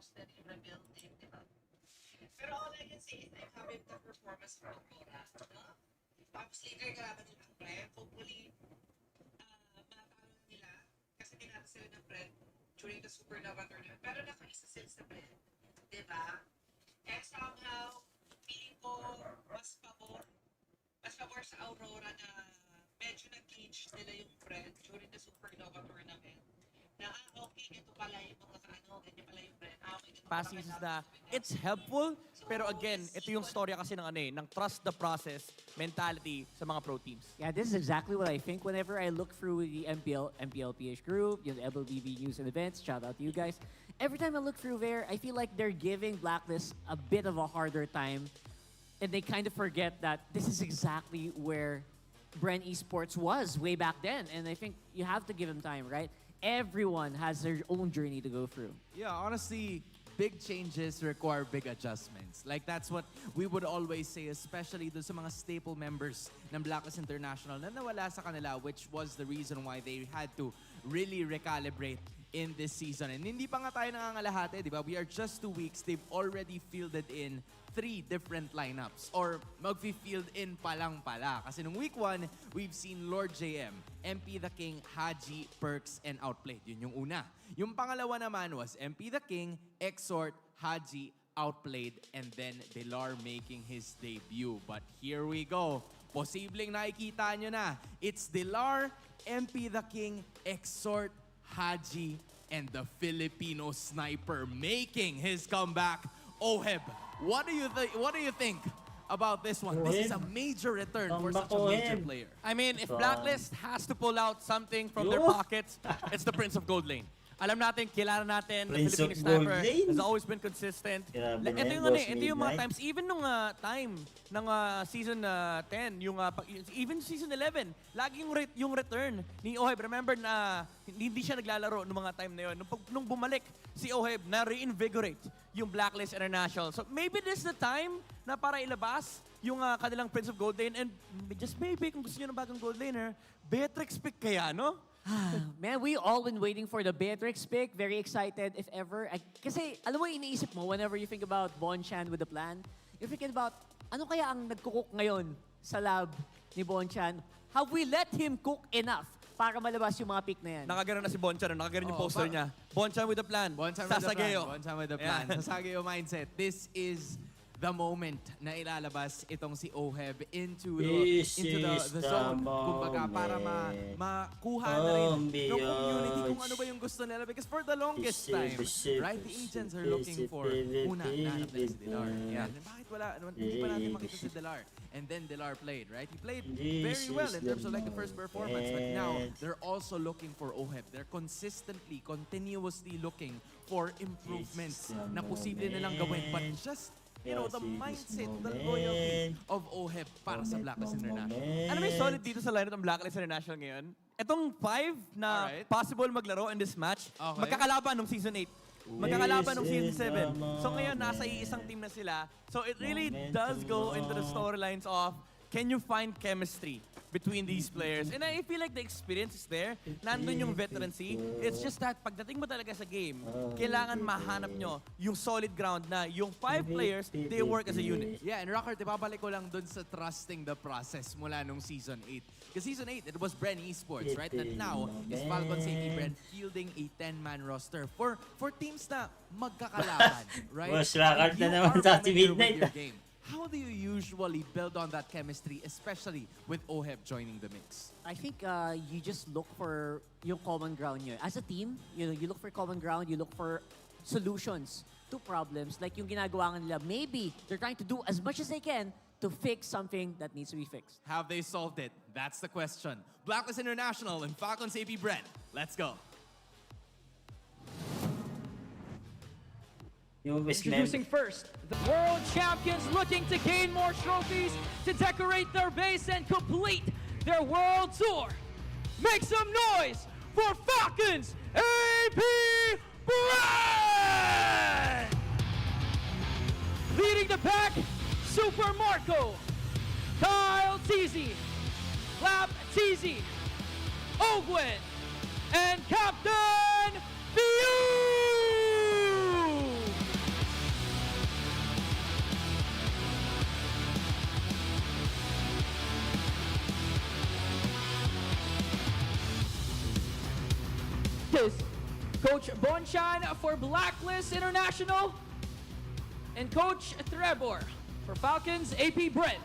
lost and you rebuilt team, di ba? Pero all I can say is I'm happy with the performance of Aurora. No? Tapos later kalaban nila ang Red. Hopefully, manatalo na nila. Kasi kinata sila ng Red during the Supernova tournament. Pero nakaisa sila sa Red. Di ba? And somehow, feeling ko mas pabor sa Aurora na medyo nag-clinch nila yung Red during the Supernova tournament. Na, okay, ito pala yung mga ganyan pala yung Red. Okay, ito Past seasons na it's helpful, pero again, ito yung storya kasi ng trust the process mentality sa mga pro teams. Yeah, this is exactly what I think whenever I look through the MPL PH group, the MLBB news and events. Shout out to you guys. Every time I look through there, I feel like they're giving Blacklist a bit of a harder time, and they kind of forget that this is exactly where Bren Esports was way back then, and I think you have to give them time, right? Everyone has their own journey to go through. Yeah, honestly, big changes require big adjustments. Like, that's what we would always say, especially dun sa mga staple members ng Blacklist International na nawala sa kanila, which was the reason why they had to really recalibrate in this season. And hindi pa nga tayo nangangalahati, di ba? We are just 2 weeks. They've already fielded in 3 different lineups. Or mag-field in pa lang pala. Kasi nung week 1, we've seen Lord JM, MP the King, Haji, Perks, and Outplayed. Yun yung una. Yung pangalawa naman was MP the King, Exhort, Haji, Outplayed, and then Delar making his debut. But here we go. Posibleng nakikita nyo na. It's Delar, MP the King, Exhort, Haji, and the Filipino sniper making his comeback. Oheb, what do you think about this one? This is a major return for such a major player. I mean, if Blacklist has to pull out something from their pockets, it's the Prince of Gold Lane. Alam natin, kilala natin, the Prince Filipino of Gold sniper Lane. has always been consistent. Grabe na Ito yan, yung, Boss ito yung mga Midnight. times, even nung time ng season 10, even season 11, laging yung return ni Oheb. Remember na hindi siya naglalaro nung mga time na yun. Nung bumalik si Oheb na reinvigorate yung Blacklist International. So maybe this is the time na para ilabas yung kanilang Prince of Gold Lane, and just maybe kung gusto nyo ng bagong Gold Laner, Beatrix pick kaya, no? Man, we all been waiting for the Beatrix pick. Very excited, if ever. Kasi, alam mo, iniisip mo, whenever you think about Bonchan with the plan, you're thinking about, ano kaya ang nagkukook ngayon sa lab ni Bonchan? Have we let him cook enough para malabas yung mga pick na yan? Nakaganon na si Bonchan, nakaganon yung Oh, poster niya. Bonchan with a plan. Bonchan with the plan. Sasageo. Bonchan with the plan. Yeah. Sasageo mindset. This is the moment na ilalabas itong si Oheb into the zone. Kumbaga, para makuha na rin ng community kung ano ba yung gusto nila. Because for the longest time, right, the agents are looking for, una, nahanap nila si Delar. Yeah. Bakit wala, hindi pa natin makita si Delar. And then Delar played, right? He played very well in terms of like the first performance. But now, they're also looking for Oheb. They're continuously looking for improvements na posible nilang gawin. But just you know, the mindset, the loyalty of Oheb para sa Blacklist International. Ano may solid dito sa lineup ng Blacklist International ngayon? Itong 5 na Alright. possible maglaro in this match, Okay. magkakalaban nung Season 8. Magkakalaban nung Season 7. So ngayon, nasa iisang team na sila. So it really does go into the storylines of, can you find chemistry between these players? And I feel like the experience is there. Nandun yung veterancy. It's just that pagdating mo talaga sa game, kailangan mahanap nyo yung solid ground na yung 5 players, they work as a unit. Yeah, and Rocker, ibabalik ko lang dun sa trusting the process mula nung Season 8. Because Season 8, it was Bren Esports, right? That now is FCAP APBren fielding a 10-man roster for teams na magkakalaban, right? Boss Rocker na You naman are sa familiar with Midnight. your game. How do you usually build on that chemistry, especially with Oheb joining the mix? I think you just look for yung common ground nyo. As a team, you look for common ground, you look for solutions to problems. Like yung ginagawa nga nila, maybe they're trying to do as much as they can to fix something that needs to be fixed. Have they solved it? That's the question. Blacklist International and FCAP APBren. Let's go. Introducing first, the world champions looking to gain more trophies to decorate their base and complete their world tour. Make some noise for Falcons APBren! Leading the pack, Super Marco, Kyle Teasy, Lap Teasy, Ogwen, and Captain Fiu! is Coach Bonchan for Blacklist International and Coach Trevor for Falcons APBren.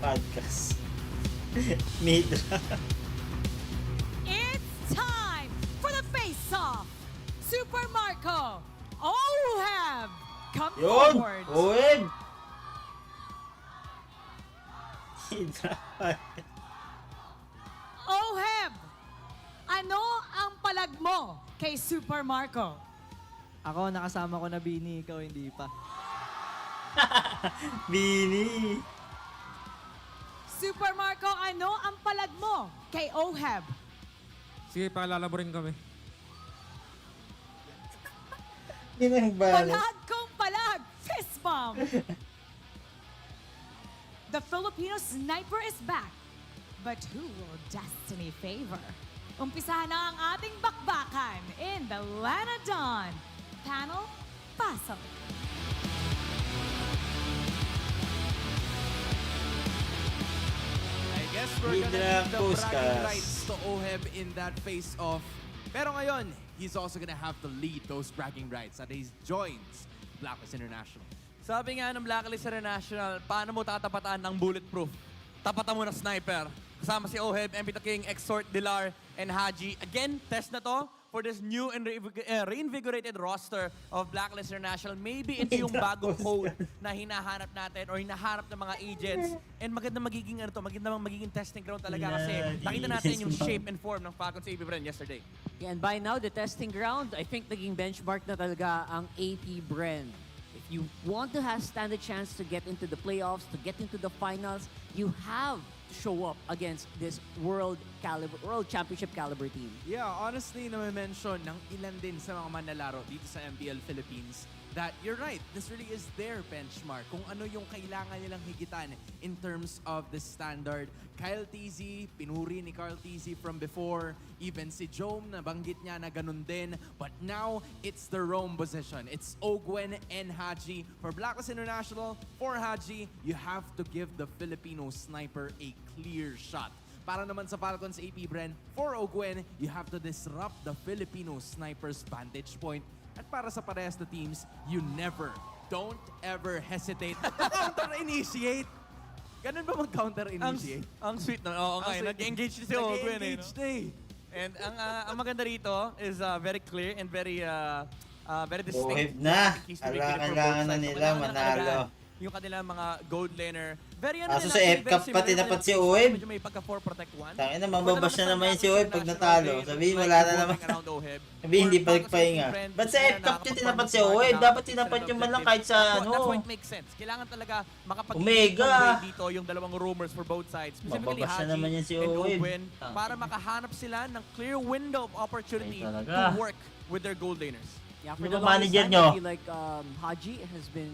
Podcast. Midra. It's time for the face-off. Super Marco, Oheb, come Yun! forward. Owen! Midra. Oheb, ano ang palag mo kay Super Marco? Ako, nakasama ko na Bini, ikaw hindi pa. Bini. Super Marco, ano ang palag mo kay Oheb? Sige, paalala mo rin kami. Ginang balas. Palag kong palag, fist bump. The Filipino sniper is back. But who will destiny favor? Umpisahan na ang ating bakbakan in the Lana Dawn. Panel, pasok. I guess we're gonna Midra give the Puskas. bragging rights to Oheb in that face-off. Pero ngayon, he's also gonna have to lead those bragging rights as he joins Blacklist International. Sabi nga ng Blacklist International, paano mo tatapatan ng bulletproof? Tapatan mo ng sniper. Kasama si Oheb, MP the King, Exort, Dilar, and Haji. Again, test na to for this new and reinvigorated roster of Blacklist International. Maybe ito yung bagong code na hinahanap natin or hinahanap ng mga agents. And maganda magiging magiging testing ground talaga kasi nakita natin yung shape and form ng Falcons APBren yesterday. Yeah, and by now, the testing ground, I think naging benchmark na talaga ang APBren. If you want to stand a chance to get into the playoffs, to get into the finals, you have to show up against this world championship caliber team. Yeah, honestly, na-mention ng ilan din sa mga manlalaro dito sa MPL Philippines that you're right, this really is their benchmark kung ano yung kailangan nilang higitan in terms of the standard. Kyle TZ, pinuri ni Carl TZ from before, even si Jome, nabanggit niya na ganun din. But now, it's the Rome position. It's Ogwen and Haji. For Blacklist International, for Haji, you have to give the Filipino sniper a clear shot. Para naman sa Falcons APBren, for Ogwen, you have to disrupt the Filipino sniper's vantage point. At para sa parehas na teams, you don't ever hesitate to counter-initiate. Ganun ba mag-counter-initiate? Ang sweet na. Oo nga, nag-engage si Ogwen eh. Nag-engage na eh. And ang maganda rito is very clear and very distinct. Oheb na. Keys to make it for Kailangan both na sides. nila Kailangan manalo. talaga yung kanilang mga gold laner. Very Kaso din sa actually, FCAP very pa similar tinapat din si ang Oheb. Medyo may pagka-4 protect 1. Tangin na, mababash na naman si Oheb pag natalo. Sabihin, wala na naman. Sabihin, hindi pa nagpahinga. Ba't sa FCAP yung tinapat si Oheb? Dapat tinapat yung man lang kahit sa That's why ano. it makes sense. Kailangan talaga Omega. dito yung dalawang rumors for both sides. Specifically Mababash na Haji naman yan si and Oheb. Ogwen para makahanap sila ng clear window of opportunity Ay, to talaga. work with their gold laners. Yeah, for Yung the mga longest manager time, nyo. I feel like Haji has been,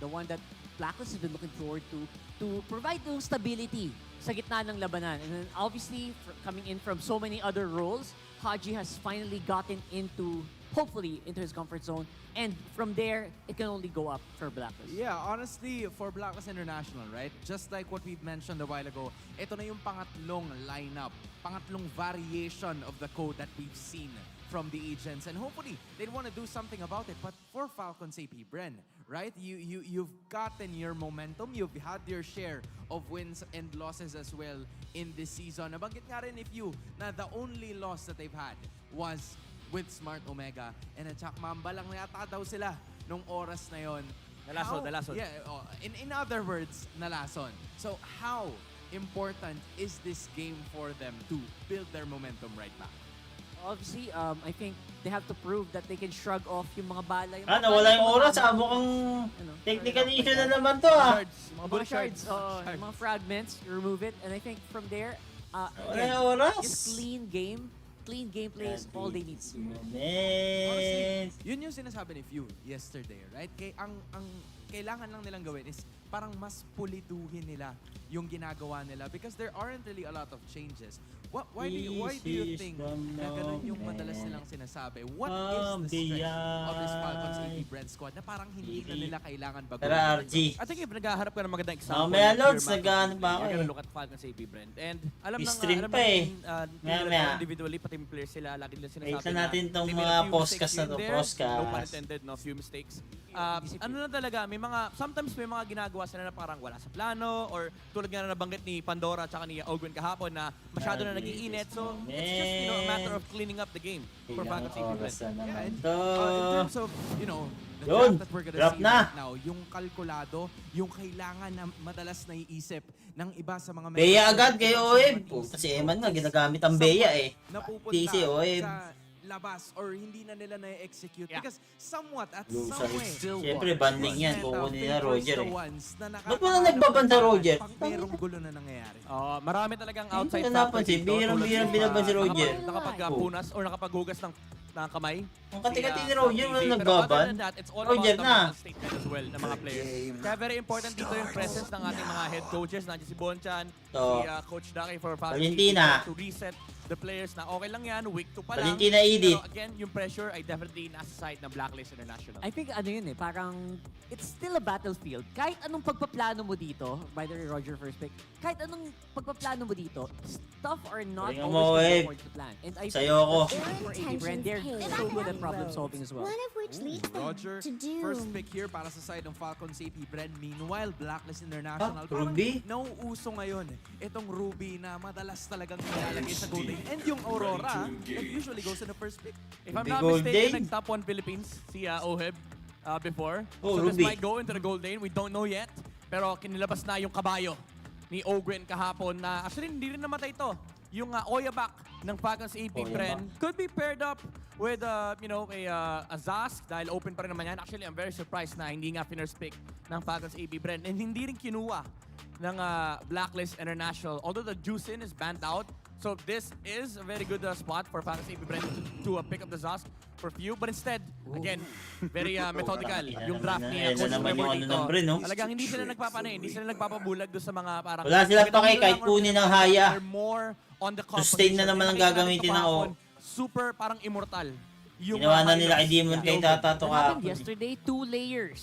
the one that Blacklist has been looking forward to provide yung stability sa gitna ng labanan. And then obviously, coming in from so many other roles, Haji has finally gotten hopefully into his comfort zone. And from there, it can only go up for Blacklist. Yeah, honestly, for Blacklist International, right? Just like what we've mentioned a while ago, ito na yung pangatlong lineup, pangatlong variation of the code that we've seen from the agents. And hopefully, they'd want to do something about it. But for Falcons APBren, right? You've gotten your momentum. You've had your share of wins and losses as well in this season. Nabanggit nga rin na the only loss that they've had was with Smart Omega. And at Mamba lang yata daw sila nung oras na yon. Nalasod. Yeah, in other words, nalason. So how important is this game for them to build their momentum right back? Obviously, I think they have to prove that they can shrug off yung mga bala. Nawala yung oras. Mukhang technical issue na naman to Shards, mga Mga bullet shards, shards. yung mga fragments, remove it. And I think from there, Wala again, yung oras. just clean gameplay is all they need to do. Man. Yun yung sinasabi ni Few yesterday, right? Kay ang kailangan lang nilang gawin is parang mas pulituhin nila yung ginagawa nila because there aren't really a lot of changes. Why do you think na ganun yung madalas nilang sinasabi? What is the strength of this Falcons APBren squad na parang hindi na nila kailangan baguhin? Tara, RG. I think if naghaharap ka ng magandang example, Mamaya, like Lods, your Mac nag-ano pa ako you're gonna eh. look at Falcons APBren. And alam Stream alam pa eh. nila Maya. individually, pati yung players sila, lagi nila sinasabi Wait na natin tong they made mga a few podcast mistakes na here to, and there. podcast. No pun intended, no, few mistakes. Ano na talaga, may mga, sometimes may mga ginagawa sila na parang wala sa plano or tulad nga na nabanggit ni Pandora at saka ni Ogwen kahapon na masyado na nagiinit. So, it's just, you know, a matter of cleaning up the game for Falcons APBren. Yeah, and, To. in terms of, you know, the Yun, draft that we're gonna draft see na. right now, yung kalkulado, yung kailangan na madalas naiisip ng iba sa mga Beya members agad ng kay ibang Oeb. teams Puta si Eman nga, is ginagamit ang Beya eh. napupunta TC Oeb. sa labas or hindi na nila na-execute Yeah. because somewhat at Yung some way Siyempre, banding yan. Kukunin na Roger eh. Ba't Ba't mo na nagbaban sa Roger? Pag merong gulo na nangyayari. Marami talagang Hindi outside ko factor napansin. dito. Bihirang-bihirang binaban si Roger. Nakapagpunas or nakapaghugas ng kamay. Ang kati-kati ni Si, Roger, wala Pero nagbaban. other than that, it's all Roger about the na. mental statement as well ng mga players. Kaya very important dito yung presence ng ating mga head coaches. Nandiyan si Bonchan, To. si Coach Daki for Falcons Valentina. to reset the players na okay lang yan, week 2 pa lang. Valentina Edith. Pero again, yung pressure ay definitely nasa side ng Blacklist International. I think ano yun eh, parang it's still a battlefield. Kahit anong pagpaplano mo dito, by the way, Roger first pick, kahit anong pagpaplano mo dito, stuff are not Galing mo, always eh. going to plan. And I Sa'yo ako. for APBren, they're so good at problem solving as well. One of which leads them Roger, to doom. first pick here para sa side ng Falcons APBren. Meanwhile, Blacklist International. parang Ruby? Nauuso ngayon itong Ruby na madalas talagang nilalagay sa goal lane. And yung Aurora, that usually goes in the first pick. If I'm Ruby not Gold mistaken, Lane? nag-top 1 Philippines si Oheb before. Oh, so this Ruby. might go into the gold lane. We don't know yet. Pero kinilabas na yung kabayo ni Ogwen kahapon na actually hindi rin namatay ito. Yung Oyabak ng Falcons APBren could be paired up with you know a Zask dahil open pa rin naman yan. Actually, I'm very surprised na hindi nga first pick ng Falcons APBren and hindi rin kinuha ng Blacklist International. Although the Juicin is banned out, so this is a very good spot for Falcons APBren to pick up the Zask for few. But instead, again, very methodical yung draft ni Yan na Coach naman Trevor yung ano dito. ng Bren, no? Talagang hindi sila hindi sila nagpapabulag doon sa mga parang... Wala silang pake kahit kunin ng haya. They're more on the Sustain na composition. naman ang Nakita natin gagamitin ito ng kahapon, super parang immortal. Yung Ginawa na highlights. nila kay Demon kay Tata to What happened kahapon. yesterday, 2 layers.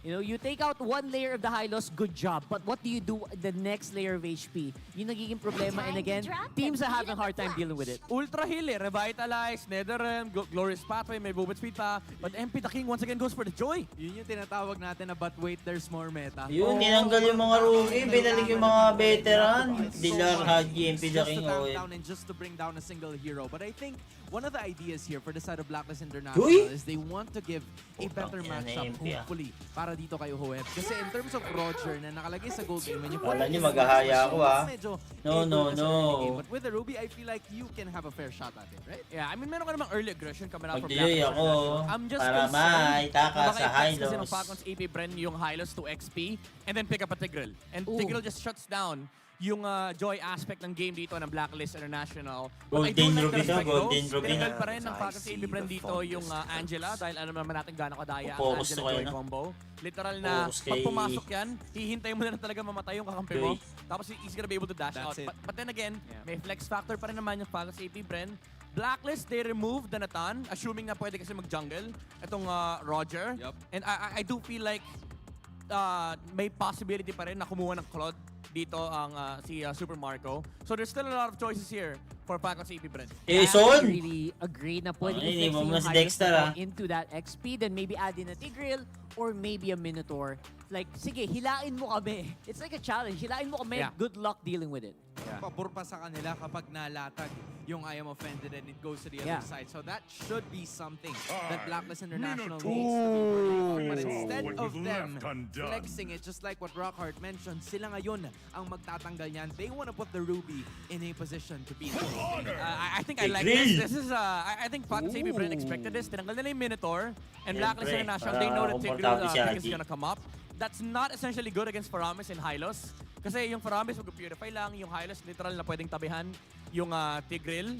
You know, you take out 1 layer of the high loss, good job. But what do you do the next layer of HP? Yung nagiging problema, and again, teams are having a hard time dealing with it. Ultra Heal eh. Revitalize, Netherrealm, Glorious Pathway, may movement speed pa. But MP the King once again goes for the joy. Yun yung tinatawag natin na but wait, there's more meta. Yun, tinanggal yung mga rookie, binalik yung mga veteran. Dilar, Haji, MP the Just King, to tamp Oeb. down and just to bring down a single hero. But I think one of the ideas here for the side of Blacklist International Uy! is they want to give a better Putang ina na matchup, MP, ah. hopefully, para dito kay Hoeb. Kasi in terms of Roger na nakalagay sa gold game, yung Kala niyo maghahaya ako, ah. medyo No, no, able ka sa no. early game. But with the Ruby, I feel like you can have a fair shot at it, right? Yeah, I mean, meron ka namang early aggression coming out from Mag-delay Blacklist ako International. I'm just para concerned maitaka kung baka sa i-flex kasi high ng Falcons APBren yung high-loss to XP and then pick up a Tigreal. And Ooh. Tigreal just shuts down yung joy aspect ng game dito ng Blacklist International. But I Golden do like Ruby the to, respect Golden though. Ruby. Tinagal pa rin ng Falcons APBren dito yung Angela dahil alam naman natin gaano kadaya ang Focus Angela to kayo, Joy no? combo. Literal na Focus pag kay- pumasok yan, hihintay mo na lang talaga mamatay yung kakampi mo. Joy. Tapos he's gonna be able to dash That's out. it. But then again, may flex factor pa rin naman yung Falcons APBren. Blacklist, they removed the Nathan, assuming na pwede kasi mag-jungle. Itong Roger. Yup. And I do feel like may possibility pa rin na kumuha ng Claude dito ang si Super Marco. So there's still a lot of choices here for Falcons APBren. Eh, I Son! really agree na pwede Ay, i-flex hindi mo yung muna si high loss Dexter, na ah. into that XP, then maybe add in a Tigreal or maybe a Minotaur. Like, sige, hilain mo kami. It's like a challenge. Hilain mo kami. Yeah. Good luck dealing with it. Pabor pa sa kanila kapag nalatag yung I am offended and it goes to the Yeah. other side. So that should be something that Blacklist International needs to be working on. But instead of them flexing it, just like what Rockhart mentioned, sila ngayon ang magtatanggal niyan. They want to put the Ruby in a position to be in the game. I think I like this. This is I think Falcons APBren expected this. Tinanggal nila yung Minotaur and Blacklist Siyempre, International. para They know that Tigreal komportable si pick is Haji. gonna come up. That's not essentially good against Faramis and Hylos. Kasi yung Faramis mag-purify lang, yung Hylos literal na pwedeng tabihan yung Tigreal.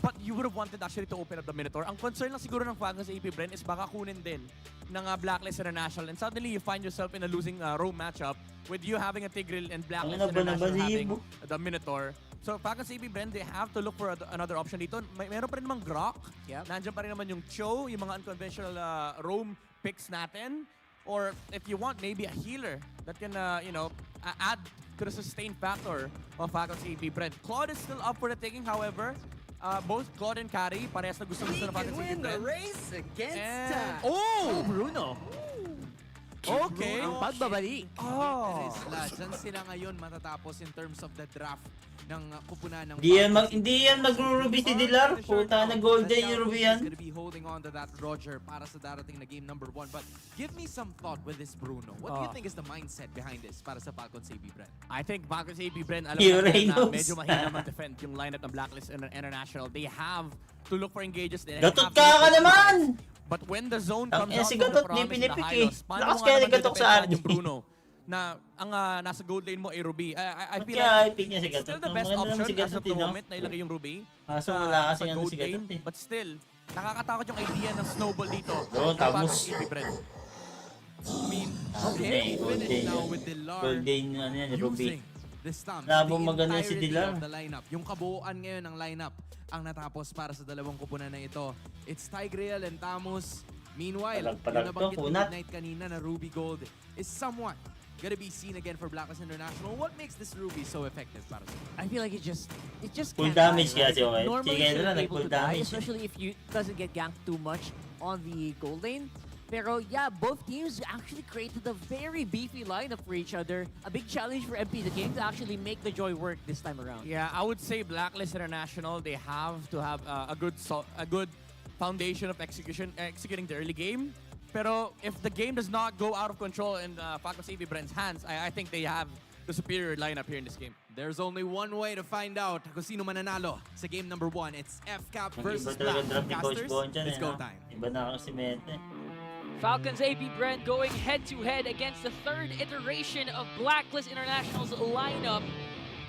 But you would have wanted actually to open up the Minotaur. Ang concern lang siguro ng Falcons APBren is baka kunin din ng Blacklist International, and suddenly you find yourself in a losing row matchup with you having a Tigreal and Blacklist International having the Minotaur. So Falcons APBren, they have to look for another option dito. Meron pa rin namang Grok. Yep. Nandiyan pa rin naman yung Cho, yung mga unconventional roam picks natin. Or if you want, maybe a healer that can, add to the sustain factor of Falcons APBren. Claude is still up for the taking, however. Both Claude and Kari, parehas na gusto ng Falcons APBren. Oh! Bruno. Okay. Ang pagbabalik. Oh. Diyan sila ngayon matatapos in terms of the draft ng kupunan ng Hindi yan magruruby si Dilar. Puta na golden yung ruby yan. He's gonna be holding on to that Roger para sa darating na game number 1. But give me some thought with this Bruno. What do you think is the mindset behind this para sa Falcons APBren? I think Falcons APBren, alam Hero mo na knows. medyo mahina mag-defend yung lineup ng Blacklist International. They have to look for engages. Gatot ka naman! But when the zone Ang comes out si from the Gatot, di promise na pinipik high loss, eh. paano Lakas mo kaya nga ni naman Gatot sa dedepensahan RD. yung Bruno na ang nasa gold lane mo ay Ruby? I feel Kaya like i-pick niya si it's Gatot. still the Ang best maganda naman option si as Gatot, of the eh, no? moment na ilagay yung Ruby Kaso sa wala kasi ano gold si lane. Gatot eh. But still, nakakatakot yung idea ng snowball dito. Oo, tamus. I mean, Okay, finish Golden. now with Dilar Golden ano yan, Ruby. using the stumps. Labong the maganda si entirety Dilar. of the lineup. Yung kabuuan ngayon ng lineup ang natapos para sa dalawang kupunan na ito. It's Tigreal and Tamus. Meanwhile, Palag-palag yung nabanggit to, ni kunat. Midnight kanina na Ruby Gold is somewhat gonna be seen again for Blacklist International. What makes this Ruby so effective para sa I feel like it just Full can't damage die, kaya si Oed. Normally, Sige should na lang, be able nag-full to die, damage. especially if you doesn't get ganked too much on the gold lane. Pero yeah, both teams actually created a very beefy lineup for each other. A big challenge for MP the King to actually make the Joy work this time around. Yeah, I would say Blacklist International, they have to have a good foundation of executing the early game. Pero if the game does not go out of control in Falcons APBren's hands, I think they have the superior lineup here in this game. There's only one way to find out kung sino mananalo sa game number 1. It's FCAP Iba versus talaga draft ni Coach Casters. Bon dyan Let's eh. go no? time. Iba na ako si Mente. Falcons APBren going head-to-head against the third iteration of Blacklist International's lineup.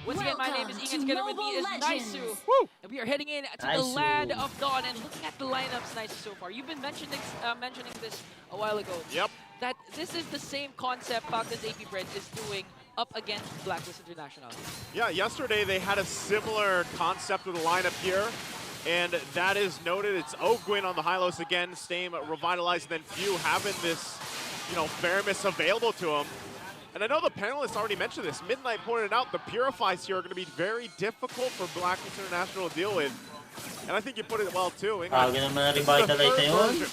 Once again, my name is Ian. Together with me is Naisu. And we are heading in to the Naisu. land of dawn and looking at the lineups, Naisu, so far. You've been mentioning this a while ago. Yep. That this is the same concept Falcons APBren is doing up against Blacklist International. Yeah, yesterday they had a similar concept with the lineup here, and that is noted. It's Ogwin on the Hylos again, staying revitalized, and then Few having this, Faramis available to him. And I know the panelists already mentioned this. Midnight pointed out the Purifies here are going to be very difficult for Blacklist International to deal with. And I think you put it well too. Aga naman na This is the revitalize third na yun. version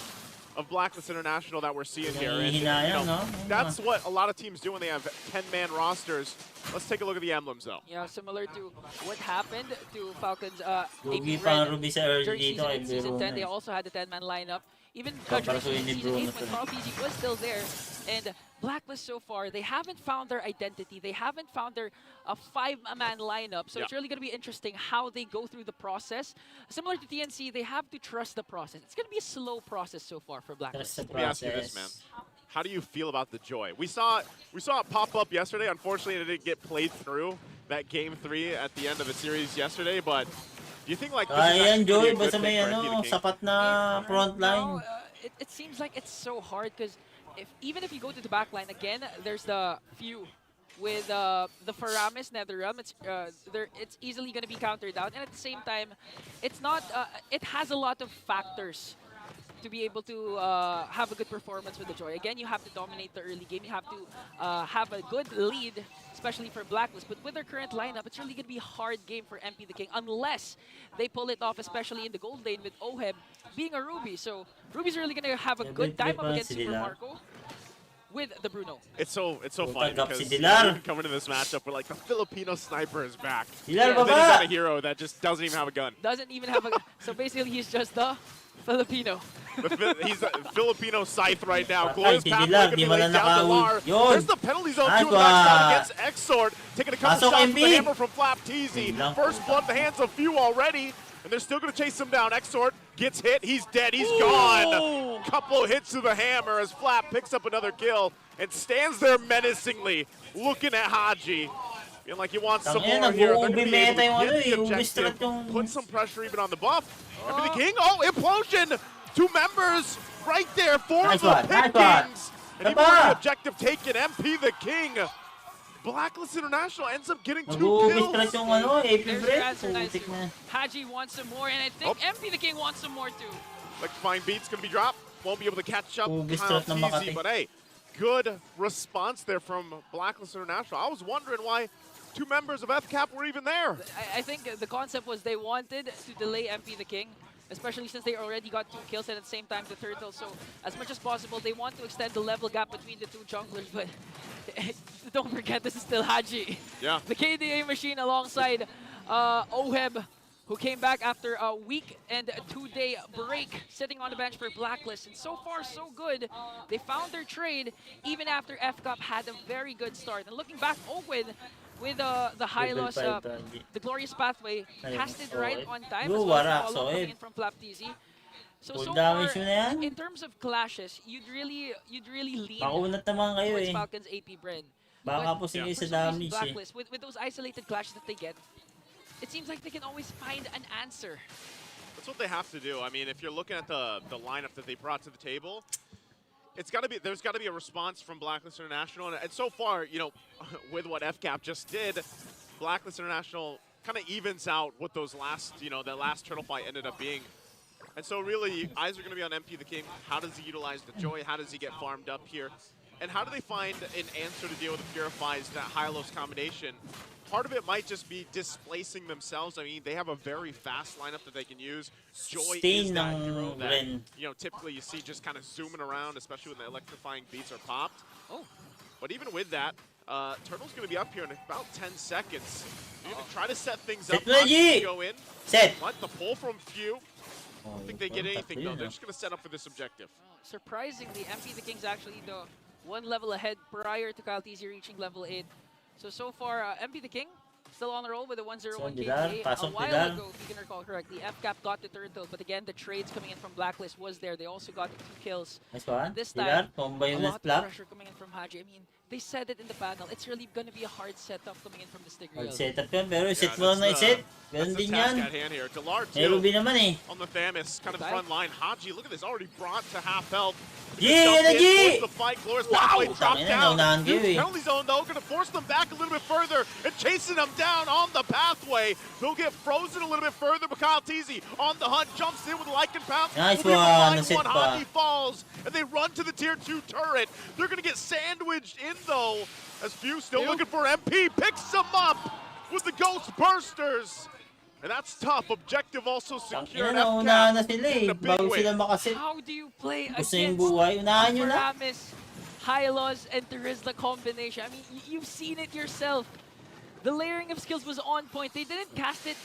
of Blacklist International that we're seeing here. And, Hinahinayang, no? that's what a lot of teams do when they have 10-man rosters. Let's take a look at the emblems though. Yeah, similar to what happened to Falcons Ruby APBren pa Ruby sa early during dito season, kay season Bruno 10. They eh. also had the 10-man lineup. Even Para during sa ni season Bruno 8 when to. Carl PG was still there. And Blacklist so far, they haven't found their identity. They haven't found their 5-man lineup. So it's really going to be interesting how they go through the process. Similar to TNC, they have to trust the process. It's going to be a slow process so far for Blacklist. Trust the Let me ask you this, man. process. How do you feel about the Joy? We saw it pop up yesterday. Unfortunately, it didn't get played through that game 3 at the end of the series yesterday. But do you think like this is Ayan, actually Joy, a good basta thing may for MP the King? sapat na front line. It seems like it's so hard because even if you go to the back line again, there's the Few with the Faramis Netherrealm. It's easily going to be countered out, and at the same time, it's not. It has a lot of factors to be able to have a good performance with the Joy. Again, you have to dominate the early game. You have to have a good lead, especially for Blacklist. But with their current lineup, it's really going to be a hard game for MP the King unless they pull it off, especially in the gold lane with Oheb being a Ruby. So Ruby's really going to have a good time up against Super Marco with the Bruno. It's so funny tagap because si Dilar. even coming into this matchup, we're like the Filipino sniper is back. Dilar, And then he's baba! got a hero that just doesn't even have a gun. Doesn't even have a... So basically, he's just the Filipino. He's a Filipino scythe right now. Patay Glorious si pathway Dilar, could di be mo laid na down to Lar. naka-ult. Yun. There's the penalty zone Nice too on the backside one. against Exort. Taking a couple Pasok, shots with the MB. hammer from Flap Teasy. Lang. First blood at the hands of Few already. And they're still going to chase him down. Exort gets hit. He's dead. He's gone. Couple of hits to the hammer as Flap picks up another kill and stands there menacingly looking at Haji. Feeling like he wants some Tangina, more here. They're nag-uubi gonna be able meta yung to ano get eh. the Ubis objective, talaga yung... put some pressure even on the buff. MP the King, oh, implosion! 2 members right there for Nice the one, Pit nice one. Kings. And even Tapa! with the objective taken, MP the King, Blacklist International ends up getting 2 Nag-uubis kills. talaga yung ano, There's your APBren. answer, Putik Naisu. na. Haji wants some more, and I think MP the King wants some more too. Electrifying beats gonna be dropped. Won't be able to catch up. Ubis Kyle trap ng Teasy, Makati. but hey, good response there from Blacklist International. I was wondering why 2 members of FCAP were even there. I think the concept was they wanted to delay MP the King, especially since they already got 2 kills and at the same time the Turtle. So as much as possible, they want to extend the level gap between the 2 junglers. But don't forget, this is still Haji. Yeah. The KDA machine alongside Oheb, who came back after a week and a 2-day break, sitting on the bench for Blacklist. And so far, so good. They found their trade even after FCAP had a very good start. And looking back, Owen, with the high loss, the glorious pathway, casted right on time. As well as follow coming in from Flap TZ. So far, in terms of clashes, you'd really lean Makunat naman kayo towards eh. Falcons APBren. Baka po But sige for sa some reason, damage eh. Blacklist, with those isolated clashes that they get, it seems like they can always find an answer. That's what they have to do. I mean, if you're looking at the lineup that they brought to the table, there's got to be a response from Blacklist International. And so far, you know, with what FCAP just did, Blacklist International kind of evens out what those last, that last turtle fight ended up being. And so really, eyes are going to be on MP the King. How does he utilize the Joy? How does he get farmed up here? And how do they find an answer to deal with the Purifies, that Hylos combination? Part of it might just be displacing themselves. I mean, they have a very fast lineup that they can use. Joy is that hero that, typically you see just kind of zooming around, especially when the electrifying beats are popped. Oh. But even with that, Turtle's going to be up here in about 10 seconds. You're going to try to set things up. Go in. Set. What? The pull from Few. I don't think they get anything, though. They're just going to set up for this objective. Surprisingly, MP the King's actually the 1 level ahead prior to Kyle TZ reaching level 8. So far, MP the King still on the roll with a 101 KDA. A while ago, if you can recall correctly, FCAP got the Turtle, but again, the trades coming in from Blacklist was there. They also got 2 kills. Nice one. And this time, a yung lot of flap. pressure coming in from Haji. I mean, they said it in the panel. It's really going to be a hard setup coming in from the Stigreal. Hard setup yun, pero set mo lang na set. Ganun din yan. May Ruby naman eh. On the Thamus, kind of the front line. Haji, look at this, already brought to half health. Energy! The fight, Glorious Pathway dropped down. Naunahan Penalty zone though, gonna force them back a little bit further and chasing them down on the pathway. They'll get frozen a little bit further, but Kyle Teasy on the hunt, jumps in with a Lycan Pounce. Nice one. Pa. Haji falls, and they run to the tier 2 turret. They're gonna get sandwiched in though, as Few still looking for MP, picks them up with the Ghost Bursters. And that's tough. Objective also secured. Unahan na sila eh. Bago sila makasit. How do you play Gusto against yung buhay. Unahan nyo na. Paramis, Hylos, and Terizla combination? I mean, you've seen it yourself. The layering of skills was on point. They didn't cast it,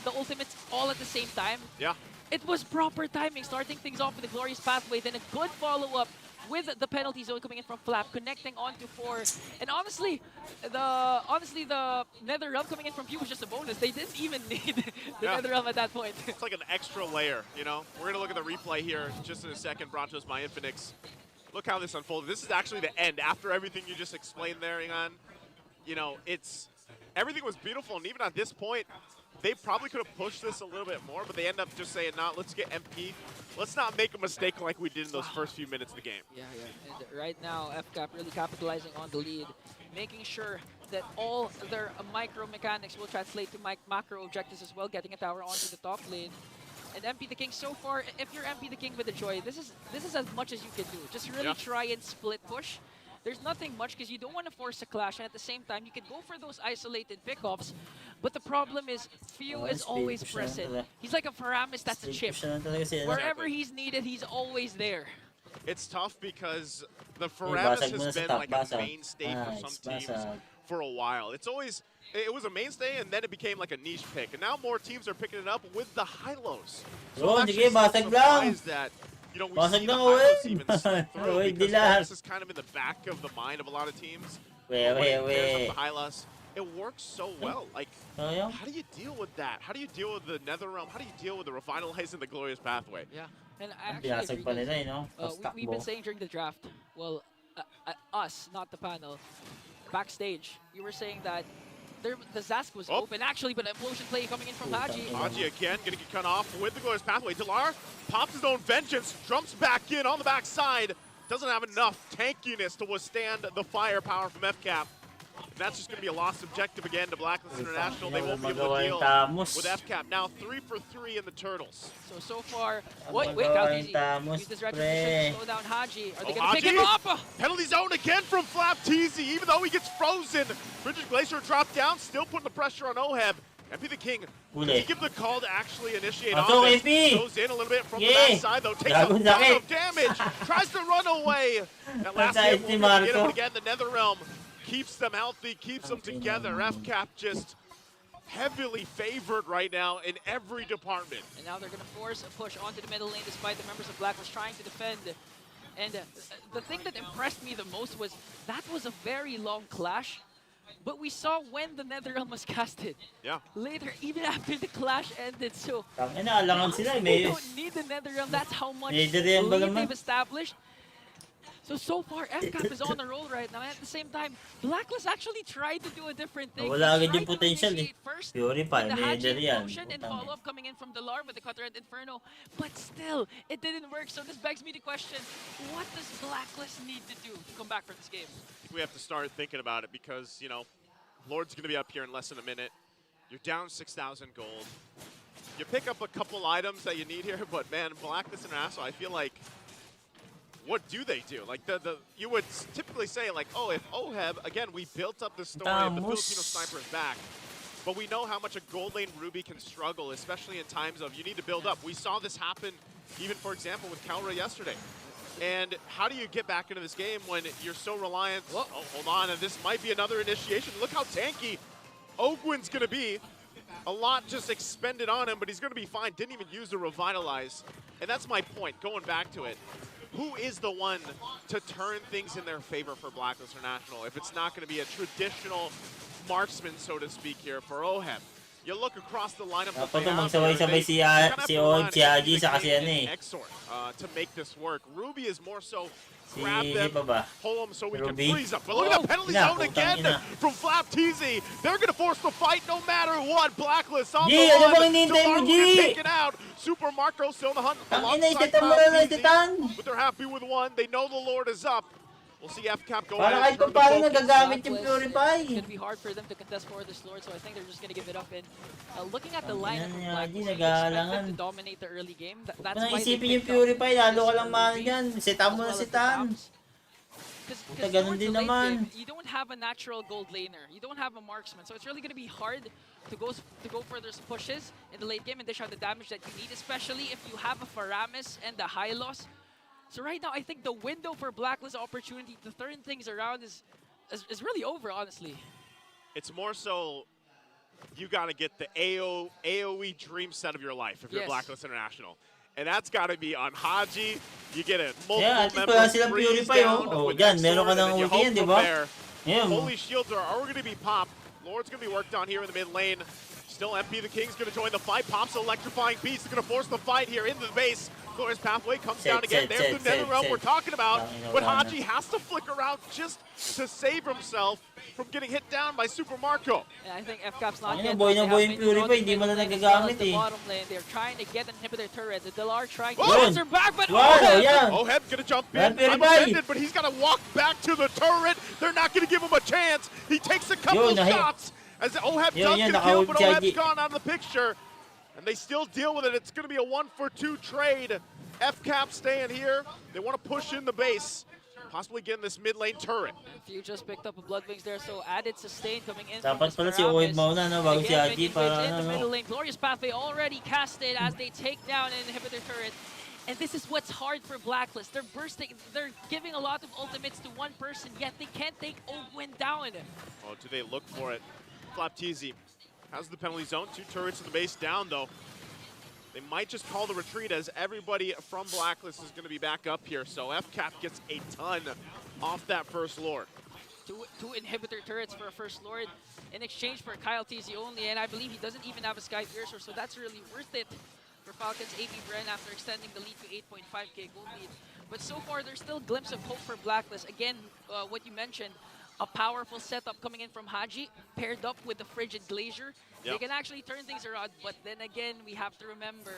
the ultimates all at the same time. Yeah. It was proper timing, starting things off with the Glorious Pathway, then a good follow-up with the penalty zone coming in from Flap, connecting onto 4. And honestly, the Nether Realm coming in from Few was just a bonus. They didn't even need the Nether Realm at that point. It's like an extra layer, We're going to look at the replay here just in a second, brought to us by Infinix. Look how this unfolded. This is actually the end. After everything you just explained there, Ingan, everything was beautiful. And even at this point, they probably could have pushed this a little bit more, but they end up just saying, nah, let's get MP. Let's not make a mistake like we did in those first few minutes of the game. Yeah. And right now, FCAP really capitalizing on the lead, making sure that all their micro mechanics will translate to macro objectives as well, getting a tower onto the top lane. And MP the King, so far, if you're MP the King with the Joy, this is as much as you can do. Just really try and split push. There's nothing much because you don't want to force a clash, and at the same time, you can go for those isolated pickoffs. But the problem is, Few is always present. He's like a Paramis that's a chip. Wherever he's needed, he's always there. It's tough because the Paramis has been like a mainstay for some teams for a while. It was a mainstay, and then it became like a niche pick. And now more teams are picking it up with the Hylos. So I'm actually surprised that we see the Hylos even slip through, because this is kind of in the back of the mind of a lot of teams. The Hylos, it works so well. Like, how do you deal with that? How do you deal with the Nether Realm? How do you deal with the Revitalize and the Glorious Pathway? Yeah, and I actually agree, we've been saying during the draft, well, us, not the panel, backstage, you were saying that the Zask was open actually, but implosion play coming in from Haji. Haji again gonna get cut off with the Glorious Pathway. Delar pops his own vengeance, jumps back in on the backside. Doesn't have enough tankiness to withstand the firepower from FCAP. And that's just going to be a lost objective again to Blacklist International. They won't be able to deal with FCAP. Now 3 for 3 in the Turtles. So far, wait, Calteezy. Use this red position to slow down Haji. Are they going to pick him up? Penalty zone again from Flapteezy. Even though he gets frozen, Bridges Glacier dropped down, still putting the pressure on Oheb. MP the King, did he give the call to actually initiate offense? Goes in a little bit from the backside though, takes a lot of damage, tries to run away. That last hit will get him again. The Netherrealm keeps them healthy, keeps them together. FCAP just heavily favored right now in every department. And now they're going to force a push onto the middle lane despite the members of Blacklist trying to defend. And the thing that impressed me the most was that was a very long clash. But we saw when the Netherrealm was casted. Yeah. Later, even after the clash ended. So they don't need the Netherrealm. That's how much lead they've established. So far, FCAP is on the roll right now. And at the same time, Blacklist actually tried to do a different thing. Wala agad yung potential eh. Purify, major yan. And follow-up coming in from Delar with the Cutter and Inferno. But still, it didn't work. So this begs me to question, what does Blacklist need to do to come back for this game? I think we have to start thinking about it because, you know, Lord's going to be up here in less than a minute. You're down 6,000 gold. You pick up a couple items that you need here, but man, Blacklist International, I feel like, what do they do? Like you would typically say like, oh, if Oheb, again, we built up the story of the Filipino sniper is back, but we know how much a gold lane Ruby can struggle, especially in times of you need to build up. We saw this happen even, for example, with Calra yesterday. And how do you get back into this game when you're so reliant? Oh, hold on, and this might be another initiation. Look how tanky Ogwin's gonna be. A lot just expended on him, but he's gonna be fine. Didn't even use the Revitalize. And that's my point, going back to it. Who is the one to turn things in their favor for Blacklist International if it's not going to be a traditional marksman, so to speak, here for Oheb? You look across the lineup that they have to make this work. Ruby is more so grab them, pull them so we can freeze them. But look at that penalty zone again from Flapteezy. They're going to force the fight no matter what. Blacklist on the line. Delar taken out. Super Marco still in the hunt alongside Flapteezy. But they're happy with one. They know the Lord is up. We'll see FCAP go ahead and turn the focus. It's going to be hard for them to contest for this Lord, so I think they're just going to give it up. And looking at the lineup of Blacklist, you expect them to dominate the early game. That's why they picked Purify, lalo ka lang mahal dyan. Setan mo na setan. Because you don't have a natural gold laner. You don't have a marksman. So it's really going to be hard to go for those pushes in the late game and dish out the damage that you need, especially if you have a Faramis and the Hylos. So right now, I think the window for Blacklist opportunity to turn things around is really over, honestly. It's more so you got to get the AoE dream set of your life if you're Blacklist International. And that's got to be on Haji. You get it. Multiple members freeze down with Exor, and Holy Shields are going to be popped. Lord's going to be worked on here in the mid lane. Still MP the King's going to join the fight. Pops electrifying piece. Going to force the fight here into the base. Glorious Pathway comes down again. There's the Netherrealm we're talking about. But Haji has to flicker out just to save himself from getting hit down by Super Marco. Yeah, I think FCAP's not yet. The bottom lane. They're trying to get an inhibitor turret. The Delar trying to answer back, but Oheb's going to jump in. I'm offended, but he's got to walk back to the turret. They're not going to give him a chance. He takes a couple shots as Oheb does get killed, but Oheb's gone out of the picture. And they still deal with it. It's going to be a 1-for-2 trade. FCAP staying here. They want to push in the base, possibly getting this mid lane turret. Few just picked up a Blood Wings there, so added sustain coming in. Dapat pala si Oheb mauna, no? Bago si Haji para in the middle lane. Glorious Pathway already casted as they take down an inhibitor turret. And this is what's hard for Blacklist. They're bursting, they're giving a lot of ultimates to one person, yet they can't take Ogwin down. Oh, do they look for it? Flapteezy has the penalty zone. 2 turrets in the base down, though. They might just call the retreat as everybody from Blacklist is going to be back up here. So FCAP gets a ton off that first Lord. Two inhibitor turrets for a first Lord in exchange for Calteezy only. And I believe he doesn't even have a Sky Piercer, so that's really worth it for Falcons APBren after extending the lead to 8.5k gold lead. But so far, there's still a glimpse of hope for Blacklist. Again, what you mentioned, a powerful setup coming in from Haji, paired up with the Frigid Glacier. They Yep. can actually turn things around, but then again, we have to remember,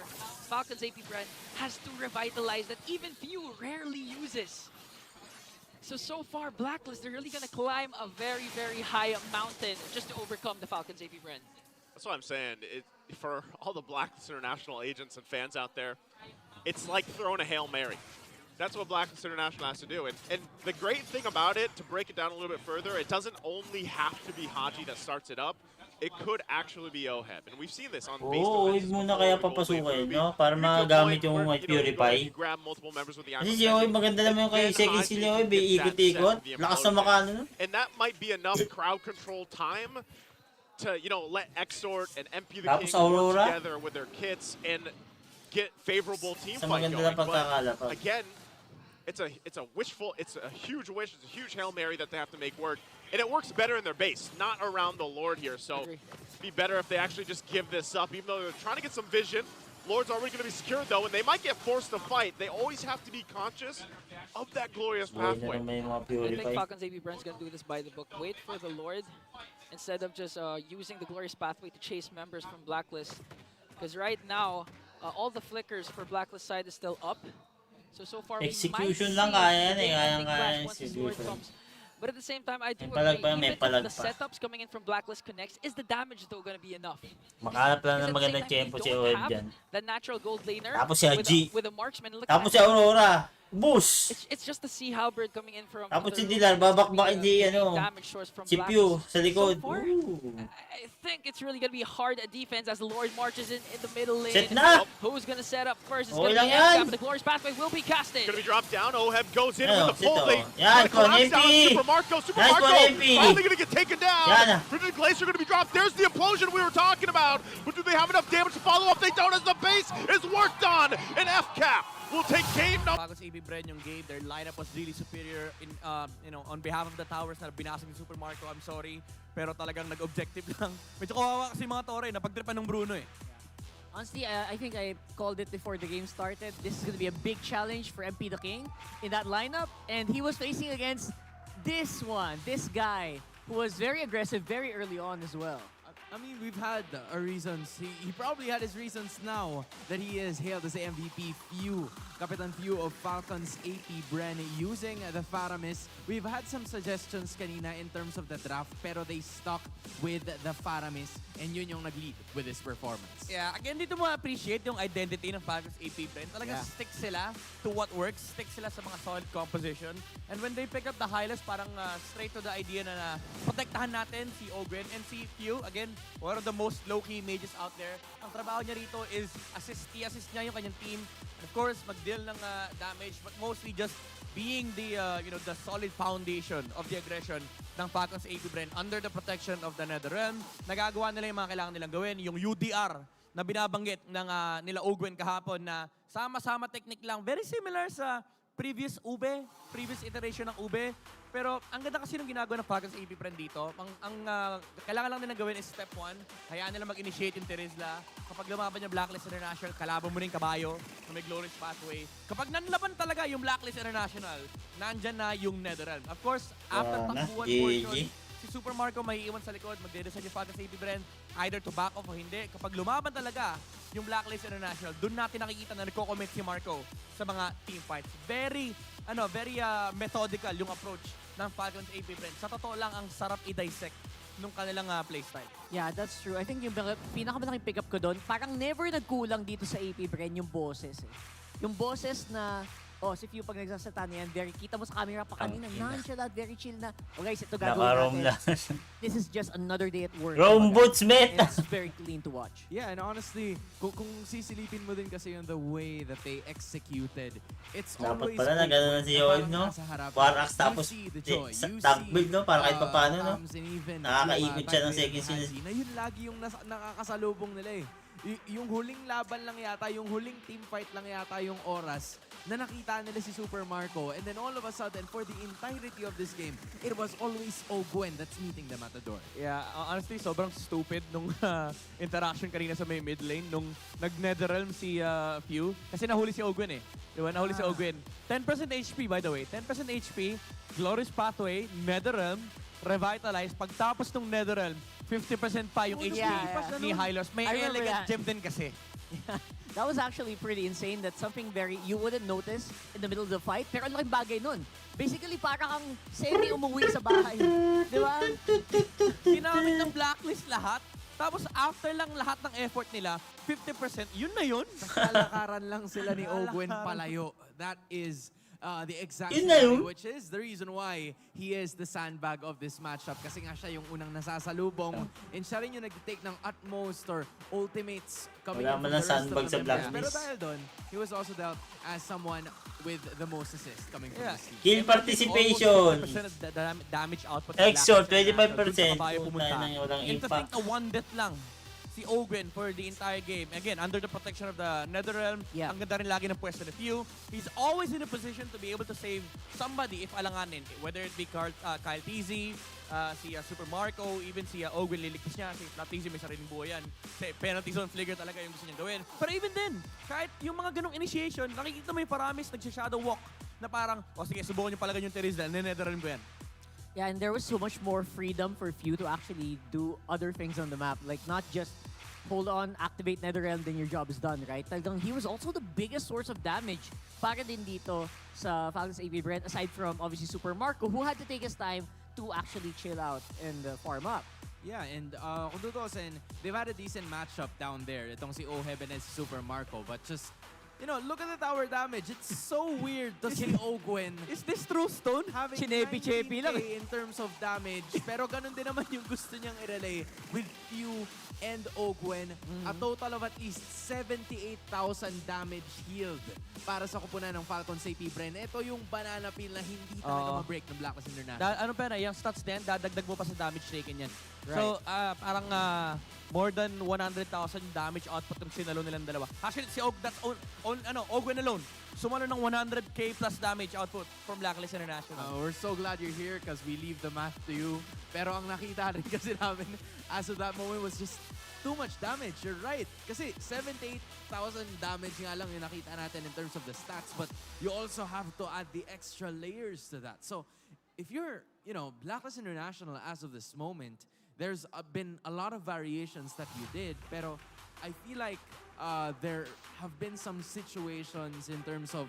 Falcons APBren has to revitalize that even few rarely uses. So far, Blacklist, they're really gonna climb a very, very high mountain just to overcome the Falcons APBren. That's what I'm saying. For all the Blacklist International agents and fans out there, it's like throwing a Hail Mary. That's what Blacklist International has to do. And the great thing about it, to break it down a little bit further, it doesn't only have to be Haji that starts it up. It could actually be OHEB. And we've seen this on base Oo, defenses huwag muna before kaya with Gold Wave papasukin, Ruby. no? Para You go magamit point yung where, Purify. you grab multiple members with the Kasi si Oy, maganda naman yung kay second skill ni Oy, ikot-ikot. Lakas na makano nun. And that might be enough crowd control time to, let Exort and MP the Tapos King work Aurora. together with their kits and get favorable team Sa fight maganda going. na pagkakalapag. But again, it's a huge wish, it's a huge Hail Mary that they have to make work. And it works better in their base, not around the Lord here. So it'd be better if they actually just give this up, even though they're trying to get some vision. Lord's already going to be secured though, and they might get forced to fight. They always have to be conscious of that glorious Buhay na pathway. naman yung mga I think Purify. Falcons APBren's gonna do this by the book. Wait for the Lord instead of just using the glorious pathway to chase members from Blacklist. Because right now, all the flickers for Blacklist side is still up. So far, we might Execution see lang kaya yan the eh, game-ending kaya crash yan, once his Lord execution. comes. But at the same time, I do May palag agree, pa, may even if palag the pa. setups coming in from Blacklist connects, is the damage though going to be enough? Makahanap lang Because ng at the magandang same time, tempo we si don't Oy have dyan. the natural gold laner Tapos si Haji. with a marksman. Look Tapos at si Aurora. Boost! it's just the Sea Halberd coming in from. Tapos the si Dilar, babakbakin the si damage source from si Pew Blacklist. sa likod. So far, Ooh. I think it's really gonna be hard at defense as the Lord marches in the middle lane. Set na! Who's gonna set up first? It's Okay gonna lang be yan. FCAP, but the glorious pathway will be casted. Gonna be dropped down. OHEB goes in Ano, with the full sito. lead. Yan, Trying to collapse MP. down on Super Marco. Super Nice Marco one, MP. finally gonna get taken down. Yan. Frigid Glacier gonna be dropped. There's the implosion we were talking about. But do they have enough damage to follow up? They don't, as the base is worked on. And FCAP will take game number. Falcons APBren yung game, their lineup was really superior in on behalf of the towers na binasag ni Super Marco. I'm sorry, pero talagang nag-objective lang. Medyo kawawa kasi mga tore, napagtripan ng Bruno eh. Honestly, I think I called it before the game started. This is going to be a big challenge for MP the King in that lineup. And he was facing against this guy, who was very aggressive very early on as well. I mean, we've had our reasons. He probably had his reasons now that he is hailed as the MVP. Kapitan Few of Falcons APBren using the Faramis. We've had some suggestions kanina in terms of the draft, pero they stuck with the Faramis, and yun yung nag-lead with his performance. Yeah, again, dito mo appreciate yung identity ng Falcons APBren. Talagang stick sila to what works, stick sila sa mga solid composition. And when they pick up the highlights, parang straight to the idea na protektahan natin si Ogren and si Few. Again, one of the most low-key mages out there. Ang trabaho niya rito is i-assist niya yung kanyang team. And of course, mag-deal ng damage, but mostly just being the the solid foundation of the aggression ng Falcons APBren under the protection of the Netherrealm. Nagagawa nila yung mga kailangan nilang gawin, yung UDR na binabanggit ng nila Ogwen kahapon na sama-sama technique lang. Very similar sa previous iteration ng Ube. Pero ang ganda kasi nung ginagawa ng Falcons APBren dito, ang kailangan lang nilang gawin is step 1, hayaan nila mag-initiate yung Terizla. Kapag lumaban yung Blacklist International, kalaban mo rin kabayo na may glorious pathway. Kapag nanlaban talaga yung Blacklist International, nandyan na yung Netherrealm. Of course, after takbuhan portion, si Super Marco may iwan sa likod, magde-decide yung Falcons APBren either to back off o hindi. Kapag lumaban talaga yung Blacklist International, doon natin nakikita na nagko-commit si Marco sa mga team fights. Very methodical yung approach ng Falcons APBren. Sa totoo lang, ang sarap i-dissect nung kanilang playstyle. Yeah, that's true. I think yung pinakamalaking pick up ko doon, parang never nagkulang dito sa APBren yung bosses eh. Yung bosses na, si Few pag nagsasata na yan, kita mo sa camera pa kanina, nonchalant, very chill na. Oh guys, ito gagawin natin. This is just another day at work. Rome boots, mate! It's very clean to watch. Yeah, and honestly, kung sisilipin mo din kasi yung the way that they executed, it's Dapat always pala na gano'n na si Yoib, no? Warax tapos tag build, no? Para kahit papano, no? Nakakaikot siya ng second scene. Na yun lagi yung nakakasalubong nila eh. Yung huling laban lang yata, yung huling team fight lang yata yung oras na nakita nila si Super Marco. And then all of a sudden, for the entirety of this game, it was always Ogwen that's meeting them at the door. Yeah, honestly, sobrang stupid nung interaction kanina sa may mid lane nung nag-Netherrealm si Few. Kasi nahuli si Ogwen eh. Diba? Nahuli si Ogwen. 10% HP by the way. 10% HP, Glorious Pathway, Netherrealm, Revitalize, pagtapos ng Netherrealm, 50% pa yung HP ni Hylos. May I remember elegant that. gem din kasi. That was actually pretty insane. That's something you wouldn't notice in the middle of the fight. Pero ang laking bagay nun. Basically, parang kang semi-umuwi sa bahay. Di ba? Ginamit ng Blacklist lahat. Tapos after lang lahat ng effort nila, 50%, yun na yun. Kalakaran lang sila ni Ogwen palayo. That is the exact Yun na yun. story, which is the reason why he is the sandbag of this matchup. Kasi nga siya yung unang nasasalubong and siya rin yung nag-take ng utmost or ultimates coming Wala in man from the lang rest of sandbag the sa members. Blacklist. Pero dahil doon, he was also dealt as someone with the most assists coming from this team. Kill participation. Almost 50% of the damage output. Exo, ng Blacklist 25%. Kabayo pumunta. Puta na, walang And to impact. think na one death lang si Ogwen for the entire game. Again, under the protection of the Netherrealm. Yeah. Ang ganda rin lagi ng pwesto ni Few. He's always in a position to be able to save somebody if alanganin. Whether it be Kyle TZ, si Super Marco, even si Ogwen liligtas niya. Si TZ may sariling buhay yan. Si penalty zone flicker talaga yung gusto niyang gawin. Pero even then, kahit yung mga ganong initiation, nakikita mo yung Paramis nagsha-shadow walk na parang, sige, subukan niyo pala yung Terizla, Netherrealm ko yan. Yeah, and there was so much more freedom for Few to actually do other things on the map. Like, not just hold on, activate Netherrealm, then your job is done, right? Talagang he was also the biggest source of damage para din dito sa Falcons APBren, aside from, obviously, Super Marco, who had to take his time to actually chill out and farm up. Yeah, and kung tutusin, they've had a decent matchup down there. Itong si Oheb and si Super Marco. But just, look at the tower damage. It's so weird to see Ogwen Is this true, Stone? having Chinepi-chepi 19K lang. in terms of damage. Pero ganun din naman yung gusto niyang i-relay with Few and Ogwen. A total of at least 78,000 damage healed para sa kupunan ng Falcons APBren. Ito yung banana peel na hindi talaga ma-break ng Blacklist International. Ano pa na, yung stats din, dadagdag mo pa sa damage taken yan. Right. So, parang more than 100,000 damage output yung sinalo nilang dalawa. Actually, si Ogwen alone, sumalo ng 100k plus damage output from Blacklist International. We're so glad you're here because we leave the math to you. Pero ang nakita rin kasi namin as of that moment was just too much damage. You're right. Kasi 78,000 damage nga lang yung nakita natin in terms of the stats. But you also have to add the extra layers to that. So if you're, Blacklist International as of this moment, there's been a lot of variations that you did. Pero I feel like there have been some situations in terms of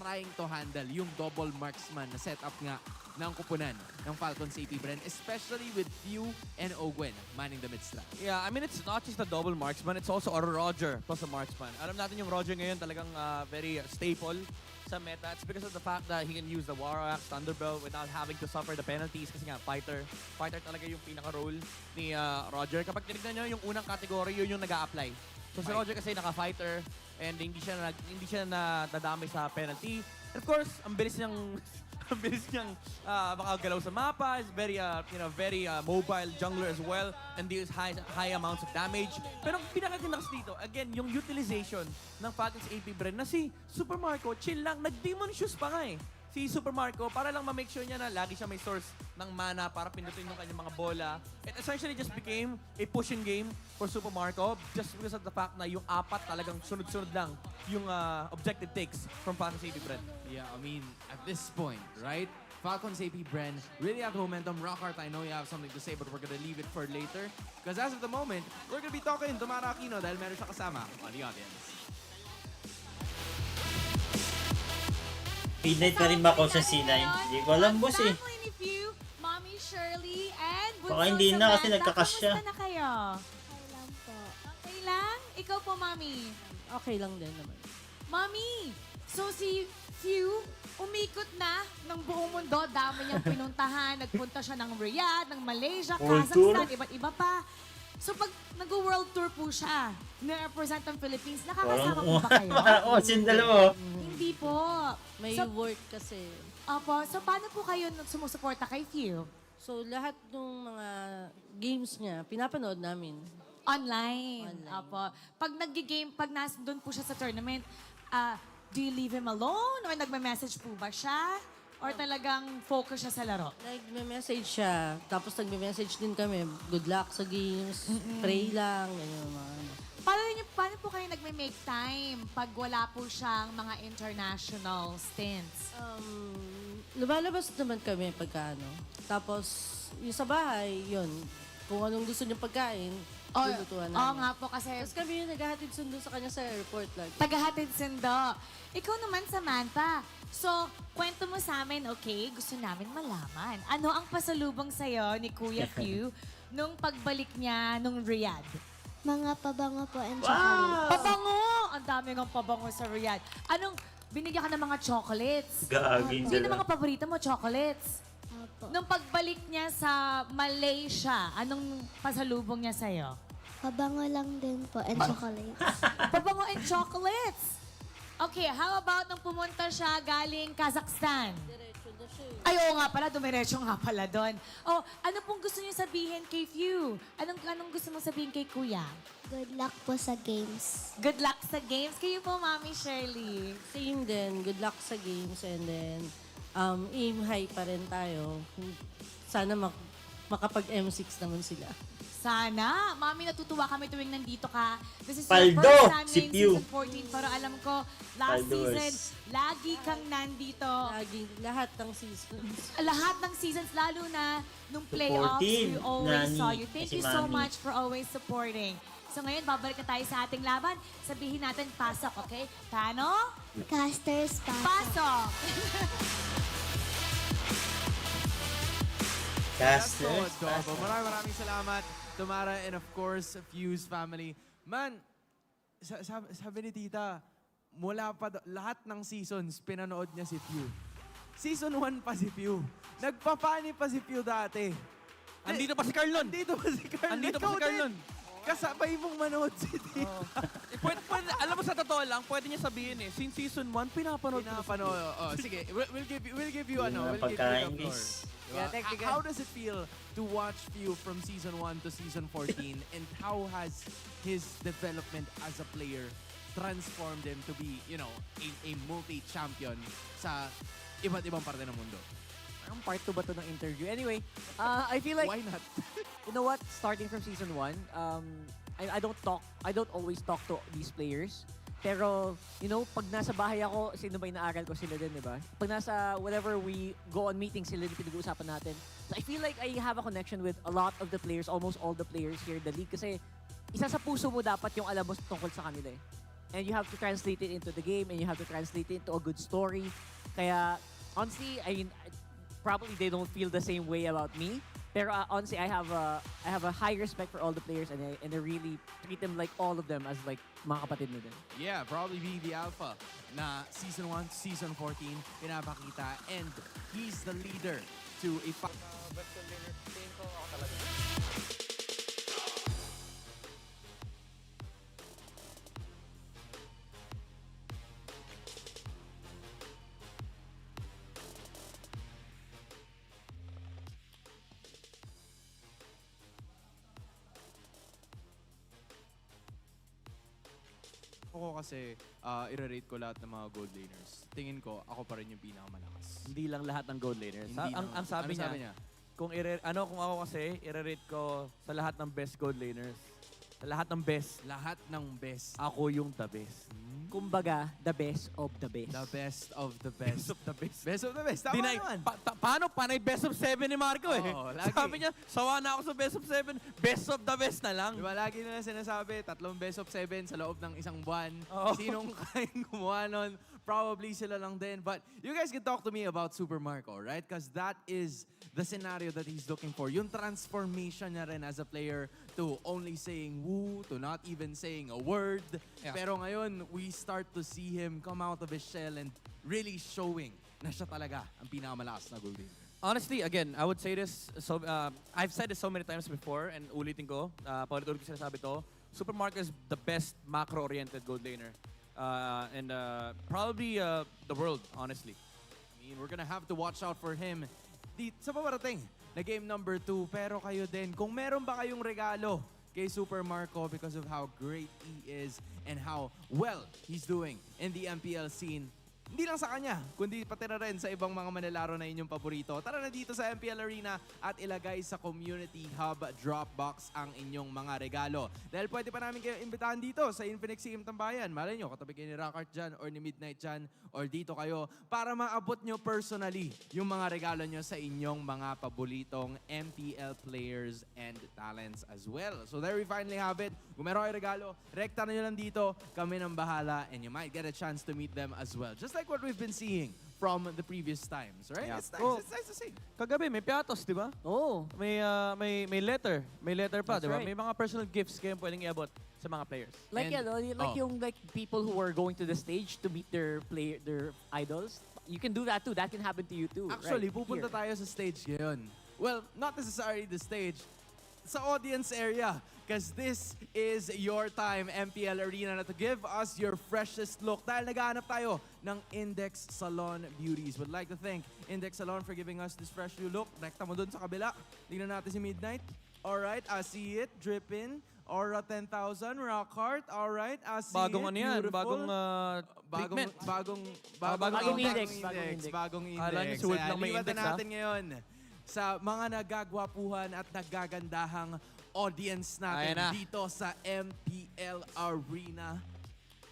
trying to handle yung double marksman na setup nga ng kupunan ng Falcons APBren, especially with Few and Ogwen manning the mid-strat. Yeah, I mean, it's not just a double marksman, it's also a Roger plus a marksman. Alam natin yung Roger ngayon talagang very staple sa meta. It's because of the fact that he can use the Warrax, Thunderbolt without having to suffer the penalties kasi nga fighter talaga yung pinaka-role ni Roger. Kapag tinignan nyo yung unang category, yun yung nag-a-apply. So si Roger kasi naka-fighter and hindi siya nadadamay sa penalty. And of course, ang bilis niyang makagalaw sa mapa. Is very very mobile jungler as well and deals high amounts of damage. Pero ang pinakaganda kasi dito, again, yung utilization ng Falcons APBren na si Super Marco, chill lang, nag-demon shoes pa nga eh. Si Super Marco, para lang ma-make sure niya na lagi siya may source ng mana para pindutin yung kanyang mga bola. It essentially just became a pushing game for Super Marco just because of the fact na yung apat talagang sunod-sunod lang yung objective takes from Falcons APBren. Yeah, I mean, at this point, right? Falcons APBren really have the momentum. Rockhart, I know you have something to say, but we're gonna leave it for later. Because as of the moment, we're gonna be talking to Mara Aquino dahil meron siya kasama on the audience. Midnight pa rin ba ako sa C9? Hindi ko alam, boss eh. Family ni Few, Mommy Shirley, and Bunso Baka hindi na kasi Samantha. nagkakasya. Kamusta na kayo? Okay lang po. Okay lang? Ikaw po, Mommy. Okay lang din naman. Mommy, so si Few, umikot na ng buong mundo. Dami niyang pinuntahan. Nagpunta siya ng Riyadh, ng Malaysia, World tour? Kazakhstan, iba't iba pa. So pag nag-world tour po siya, na-represent ang Philippines, nakakasama po ba kayo? Parang yung dalawa. Hindi po. May So, work kasi. Opo, so paano po kayo sumusuporta kay Few? So lahat ng mga games niya, pinapanood namin. Online. Online. Opo. Pag nag-game, pag doon po siya sa tournament, do you leave him alone? Or nagme-message po ba siya? Or talagang focus siya sa laro? Nagme-message siya, tapos nagme-message din kami, good luck sa games, pray lang, ganyan mga ano. Paano po kayo nagme-make time pag wala po siyang mga international stints? Lumalabas naman kami pagka ano. Tapos, yung sa bahay, yun. Kung anong gusto niyang pagkain, lulutuan namin. Oo nga po kasi Tapos kami yung naghahatid sundo sa kanya sa airport lagi. tagahatid sundo. Ikaw naman, Samantha. So, kwento mo sa amin, okay? Gusto namin malaman. Ano ang pasalubong sa'yo ni Kuya Q nung pagbalik niya nung Riyadh? Mga pabango po and chocolate. Pabango! Ang dami ng pabango sa Riyadh. Anong, binigyan ka ng mga chocolates? Gagawin Sino sila. mga paborito mo, chocolates? Opo. Nung pagbalik niya sa Malaysia, anong pasalubong niya sa'yo? Pabango lang din po and chocolate. Pabango and chocolates! Okay, how about nung pumunta siya galing Kazakhstan? Diretso na siya eh. Ay, oo nga pala, dumiretso nga pala doon. Oh, ano pong gusto niyo sabihin kay Few? Anong gusto mong sabihin kay Kuya? Good luck po sa games. Good luck sa games. Kayo po, Mami Shirley. Same din. Good luck sa games and then aim high pa rin tayo. Sana makapag-M6 naman sila. Sana. Mami, natutuwa kami tuwing nandito ka. This is Paldo, your first time si ngayong Pew. season 14. Pero alam ko, last Paldos. season, lagi kang nandito. Lagi, lahat ng seasons. Lahat ng seasons, lalo na nung playoffs, 14, we always Nani, saw you. Thank si you so Mami. much for always supporting. So ngayon, babalik na tayo sa ating laban. Sabihin natin, pasok, okay? Paano? Casters pa. Pasok! Casters. Dogo. Maraming salamat, Tamara, and of course, Fuse family. Man, sabi ni Tita, mula pa lahat ng seasons, pinanood niya si Pew. Season 1 pa si Pew. Nagpapani pa si Pew dati. Andito pa si Carlon. Andito pa si Carlon. Andito pa si Ikaw din. Carlon. Kasabay mong manood si Tita. Alam mo sa totoo lang, pwede niya sabihin eh, since season 1, pinapanood ko na si Pew. Sige, we'll give you we'll give you the Pagkain, floor. guys. Diba? Yeah, thank you, guys. How does it feel to watch Pew from season 1 to season 14 and how has his development as a player transformed him to be, a multi-champion sa iba't ibang parte ng mundo? Ang part 2 ba to ng interview? Anyway, I feel like, Why not? you know what? Starting from season 1, I don't always talk to these players. Pero, pag nasa bahay ako, sino ba inaaral ko sila din, di ba? Pag nasa, whenever we go on meetings, sila din pinag-uusapan natin. So I feel like I have a connection with a lot of the players, almost all the players here in the league. Kasi, isa sa puso mo dapat yung alam mo tungkol sa kanila eh. And you have to translate it into the game, and you have to translate it into a good story. Kaya, honestly, probably they don't feel the same way about me. Pero honestly, I have a high respect for all the players, and I really treat them like all of them as like mga kapatid na din. Yeah, probably be the alpha na season 1, season 14 pinapakita, and he's the leader to a Ako kasi, i-rate ko lahat ng mga gold laners. Tingin ko, ako pa rin yung pinakamalakas. Hindi lang lahat ng gold laners. Hindi Ang lang. sabi Ano niya, sabi niya? kung ako kasi, i-rate ko sa lahat ng best gold laners. Sa lahat ng best, Lahat ng best. ako yung the best. Kumbaga, the best of the best. The best of the best. Best of the best. Best of the best. Tama Dinay, naman. paano? Panay best of 7 ni Marco eh. Oo, lagi. Sabi niya, sawa na ako sa best of 7. Best of the best na lang. Diba, lagi nila sinasabi, 3 best of 7 sa loob ng isang buwan. Oo. Sinong kayang gumawa nun? Probably sila lang din. But you guys can talk to me about Super Marco, right? Because that is the scenario that he's looking for. Yung transformation niya rin as a player to only saying woo, to not even saying a word. Yeah. Pero ngayon, we start to see him come out of his shell and really showing na siya talaga ang pinakamalakas na gold laner. Honestly, again, I would say this, so I've said this so many times before and ulitin ko, paulit-ulit ko sinasabi to, Super Marco is the best macro-oriented gold laner. And probably the world, honestly. I mean, we're gonna have to watch out for him sa paparating na game number 2. Pero kayo din, kung meron ba kayong regalo kay Super Marco because of how great he is and how well he's doing in the MPL scene, hindi lang sa kanya, kundi pati na rin sa ibang mga manlalaro na inyong paborito. Tara na dito sa MPL Arena at ilagay sa Community Hub Dropbox ang inyong mga regalo. Dahil pwede pa namin kayo imbitahan dito sa Infinix CM Tambayan. Malay nyo, katabi kayo ni Rockart dyan or ni Midnight dyan or dito kayo para maabot nyo personally yung mga regalo nyo sa inyong mga paboritong MPL players and talents as well. So there we finally have it. Kung meron kayo regalo, rekta na nyo lang dito. Kami nang bahala and you might get a chance to meet them as well. Just like what we've been seeing from the previous times, right? Yeah. It's nice to see. Kagabi, may piatos, di ba? Oh. May letter. May letter pa, That's di ba? right. May mga personal gifts kayong pwedeng iabot sa mga players. Like And- yung people who are going to the stage to meet their idols. You can do that too. That can happen to you too. Actually, right pupunta here. tayo sa stage ngayon. Well, not necessarily the stage, sa audience area. Because this is your time, MPL Arena, na to give us your freshest look. Dahil naghahanap tayo ng Index Salon Beauties. Would like to thank Index Salon for giving us this fresh new look. Rekta mo dun sa kabila. Tingnan natin si Midnight. Alright, I see it. Drippin'. Aura 10,000, Rockheart. Alright, I see Bagong it. ano yan, Beautiful. bagong treatment. Bagong index. Bagong index. Akala niyo sulit Ayan, lang may liwatan index, ha? natin ngayon sa mga nagagwapuhan at nagagandahang audience natin Ayan na. dito sa MPL Arena.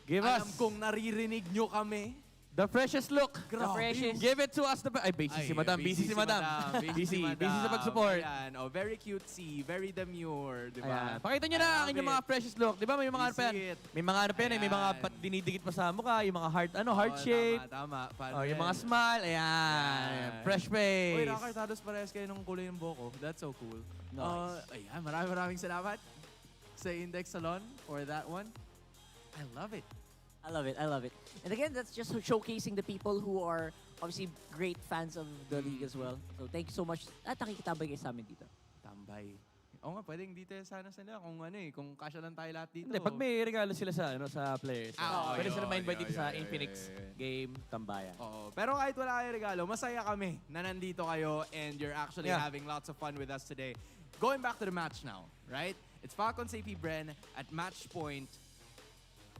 Give Alam us kong naririnig nyo kami. the freshest look. The freshest. Give it to us. Busy si Madam. Busy si Madam. Busy sa pag-support. Ayan, oh, very cutesy, very demure, di Ayan. ba? Pakita nyo na ang inyong mga freshest look. Di ba may mga ano pa yan? Visit. May mga ano pa yan, may mga Ayan. dinidikit pa sa mukha, yung mga heart Oo, shape. Tama. Oh, yung mga smile. Ayan. Ayan. Fresh face. Uy, Rockart, halos parehas kayo ng kulay ng buhok. That's so cool. Nice. Ayan, maraming salamat sa Index Salon for that one. I love it. I love it. And again, that's just showcasing the people who are obviously great fans of the league as well. So thank you so much. At nakikitabay kayo sa amin dito. Tambay. Oo nga, pwedeng dito sana sila kung kasya lang tayo lahat dito. Hindi, pag may regalo sila sa players. Pwede sila yun, ma-invite dito yun, sa yun, Infinix yun. game Tambayan. Oo. Pero kahit wala kayo regalo, masaya kami na nandito kayo and you're actually Yeah. having lots of fun with us today. Going back to the match now, right? It's Falcons APBren at match point.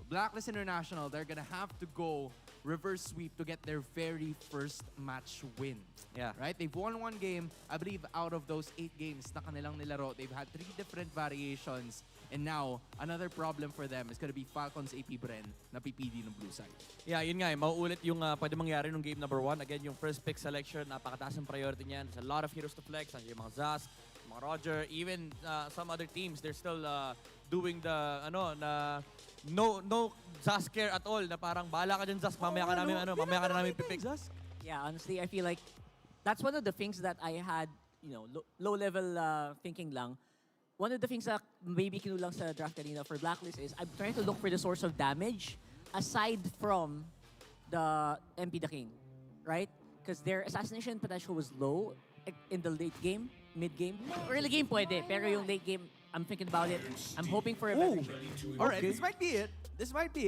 Blacklist International, they're gonna have to go reverse sweep to get their very first match win. Yeah. Right? They've won one game. I believe out of those 8 games na kanilang nilaro, they've had 3 different variations. And now, another problem for them is gonna be Falcons APBren na PPD ng blue side. Yeah, yun nga mauulit yung pwede mangyari nung game number 1. Again, yung first pick selection, napakataas ang priority niyan. There's a lot of heroes to flex. Yung mga Zas, mga Roger, even some other teams, they're still doing the, no Zas care at all. Na parang, bahala ka dyan, Zas. Mamaya ka namin pipick. Yeah, honestly, I feel like that's one of the things that I had, low-level thinking lang. One of the things that maybe kinulang sa draft kanina for Blacklist is I'm trying to look for the source of damage aside from the MP the King, right? Because their assassination potential was low in the late game, mid-game. Early game pwede, pero yung late game, I'm thinking about it. I'm hoping for a better shot. Alright, this might be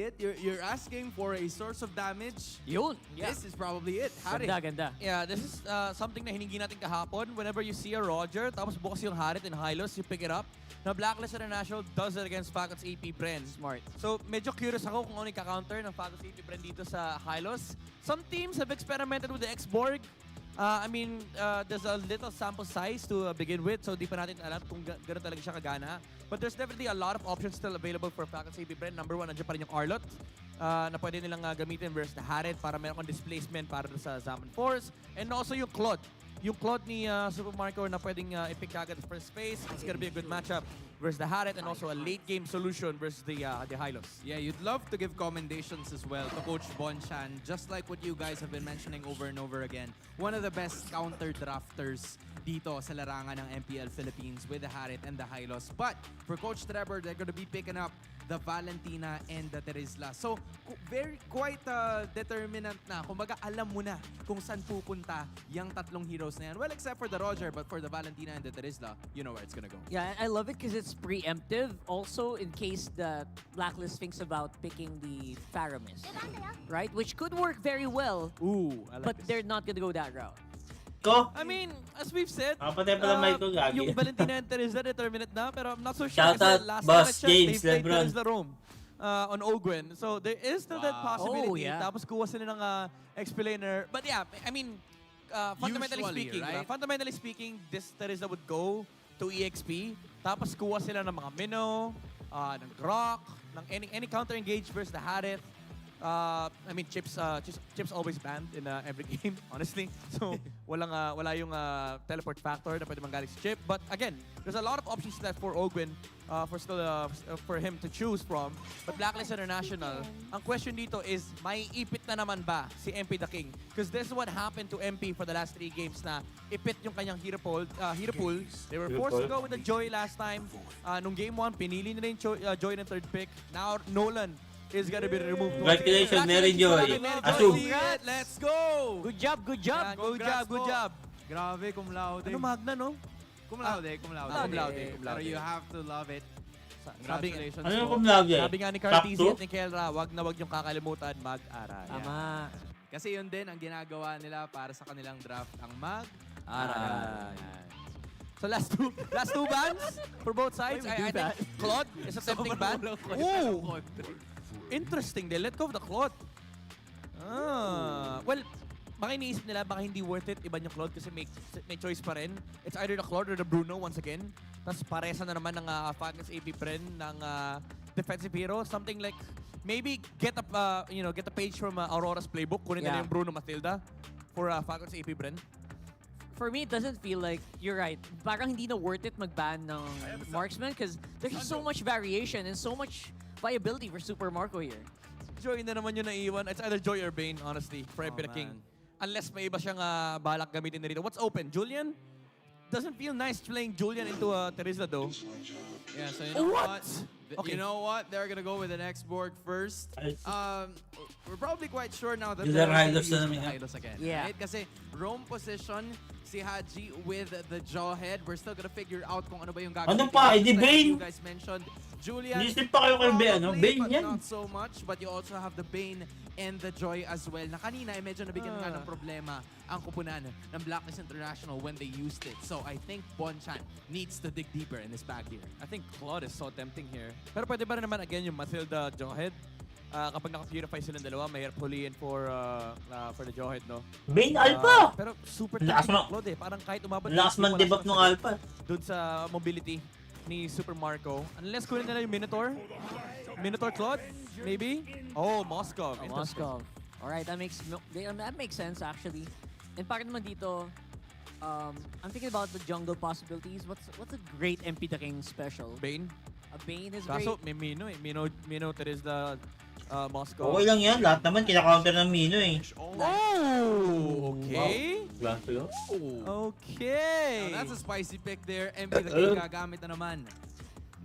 it. You're asking for a source of damage. Yun. Yeah. This is probably it. Hari. Ganda. Yeah, this is something na hiningi natin kahapon. Whenever you see a Roger, tapos bukas yung Harit and Hylos, you pick it up. Now, Blacklist International does it against Falcons APBren. Smart. So, medyo curious ako kung ano yung ka-counter ng Falcons APBren dito sa Hylos. Some teams have experimented with the X-Borg. There's a little sample size to begin with, so di pa natin alam kung gano'n talaga siya kagana. But there's definitely a lot of options still available for Falcons APBren. Number 1, nandiyan pa rin yung Arlot na pwede nilang gamitin versus the Harit para meron kang displacement para sa Zaman Force. And also yung Claude. Yung Claude ni Super Marco na pwedeng i-pick agad the first phase. It's gonna be a good matchup versus the Harit and also a late game solution versus the Hylos. Yeah, you'd love to give commendations as well to Coach Bonchan, just like what you guys have been mentioning over and over again. One of the best counter drafters dito sa larangan ng MPL Philippines with the Harit and the Hylos. But for Coach Trevor, they're gonna be picking up the Valentina and the Terizla. So, quite determinant na. Kumbaga, alam mo na kung saan pupunta yung tatlong heroes na yan. Well, except for the Roger, but for the Valentina and the Terizla, you know where it's gonna go. Yeah, I love it because it's preemptive. Also, in case the Blacklist thinks about picking the Faramis, right? Which could work very well, Ooh, I like but this. they're not gonna go that route. Ko? I mean, as we've said, Patay pala mic ko, gagi. yung Valentina and Teresa determinate na, pero I'm not so sure Shout kasi out, last Boss match James they played Lebron. Teresa Rome. on Ogwen. So there is still that possibility. Oh, yeah. Tapos kuha sila ng explainer. But yeah, I mean, fundamentally Usually, speaking, right? fundamentally speaking, this Teresa would go to EXP. Tapos kuha sila ng mga Minnow, ng Grok, ng any counter engage versus the Harith. I mean, Chips always banned in every game, honestly. So, wala yung teleport factor na pwede manggaling si Chip. But again, there's a lot of options left for Ogwen for him to choose from. But Blacklist International, ang question dito is, may ipit na naman ba si MP the King? Because this is what happened to MP for the last 3 games na ipit yung kanyang hero pool. They were forced to go with the Joy last time. Nung game 1, pinili nila yung Joy ng 3rd pick. Now, Nolan is gonna be removed. Congratulations, Mary Joy. Assume. Let's go! Good job, good job. Yeah, good job. Grabe, cum laude. Ano Magna, no? Cum laude. Pero you have to love it. Congratulations. Ano yung cum laude? Sabi nga ni Cartesi at ni Kelra, wag na wag yung kakalimutan mag-aral. Tama. Kasi yun din ang ginagawa nila para sa kanilang draft, ang Aral. So last two bans for both sides. I think Claude is a tempting ban. Ooh! Interesting. They let go of the Claude. Well, baka iniisip nila, baka hindi worth it iban yung Claude kasi may choice pa rin. It's either the Claude or the Bruno once again. Tapos paresa na naman ng Fagnes APBren ng defensive hero. Something like, maybe get a page from Aurora's playbook. Kunin nila yung Bruno Matilda for Fagnes APBren. For me, it doesn't feel like, you're right, parang hindi na worth it mag-ban ng Marksman because there's so much variation and so much viability for Super Marco here. Joy na naman yung naiwan. It's either Joy or Bane, honestly, for MP the King. Unless may iba siyang balak gamitin na rito. What's open? Julian? Doesn't feel nice playing Julian into Teresa though. Yeah, so you know what? Okay. You know what? They're gonna go with the next board first. We're probably quite sure now that They're they're Hylos na naman. Hylos again. Yeah. Right? Kasi roam position, si Haji with the Jawhead. We're still gonna figure out kung ano ba yung gagawin. Ano pa? Edi Bane? You guys mentioned Julian. Nisip pa kayo kay Bane, no? Probably, Bane but yan. not so much. But you also have the Bane and the Joy as well. Na kanina, medyo nabigyan nga ng problema ang kupunan ng Blacklist International when they used it. So I think Bonchan needs to dig deeper in this bag here. I think Claude is so tempting here. Pero pwede ba rin naman again yung Matilda Jawhead? Kapag naka-purify silang dalawa, mahirap huliin for the Jawhead, no? Bane Alpha! Pero super Lakas tempting Claude eh. Parang kahit umabot Lakas man debuff ng Alpha. doon sa mobility ni Super Marco. Unless kunin nila yung Minotaur. Minotaur Claude? Maybe? Oh, Moskov. Interesting. Moskov. Alright, that makes sense actually. And para naman dito, I'm thinking about the jungle possibilities. What's a great MP the King special? Bane? A Bane is great. Kaso may Mino eh. Mino Teresa Moskov. Okay lang yan. Lahat naman kinaka-counter ng Mino eh. Oh! Okay. Okay. Now, that's a spicy pick there. MP the King gagamit na naman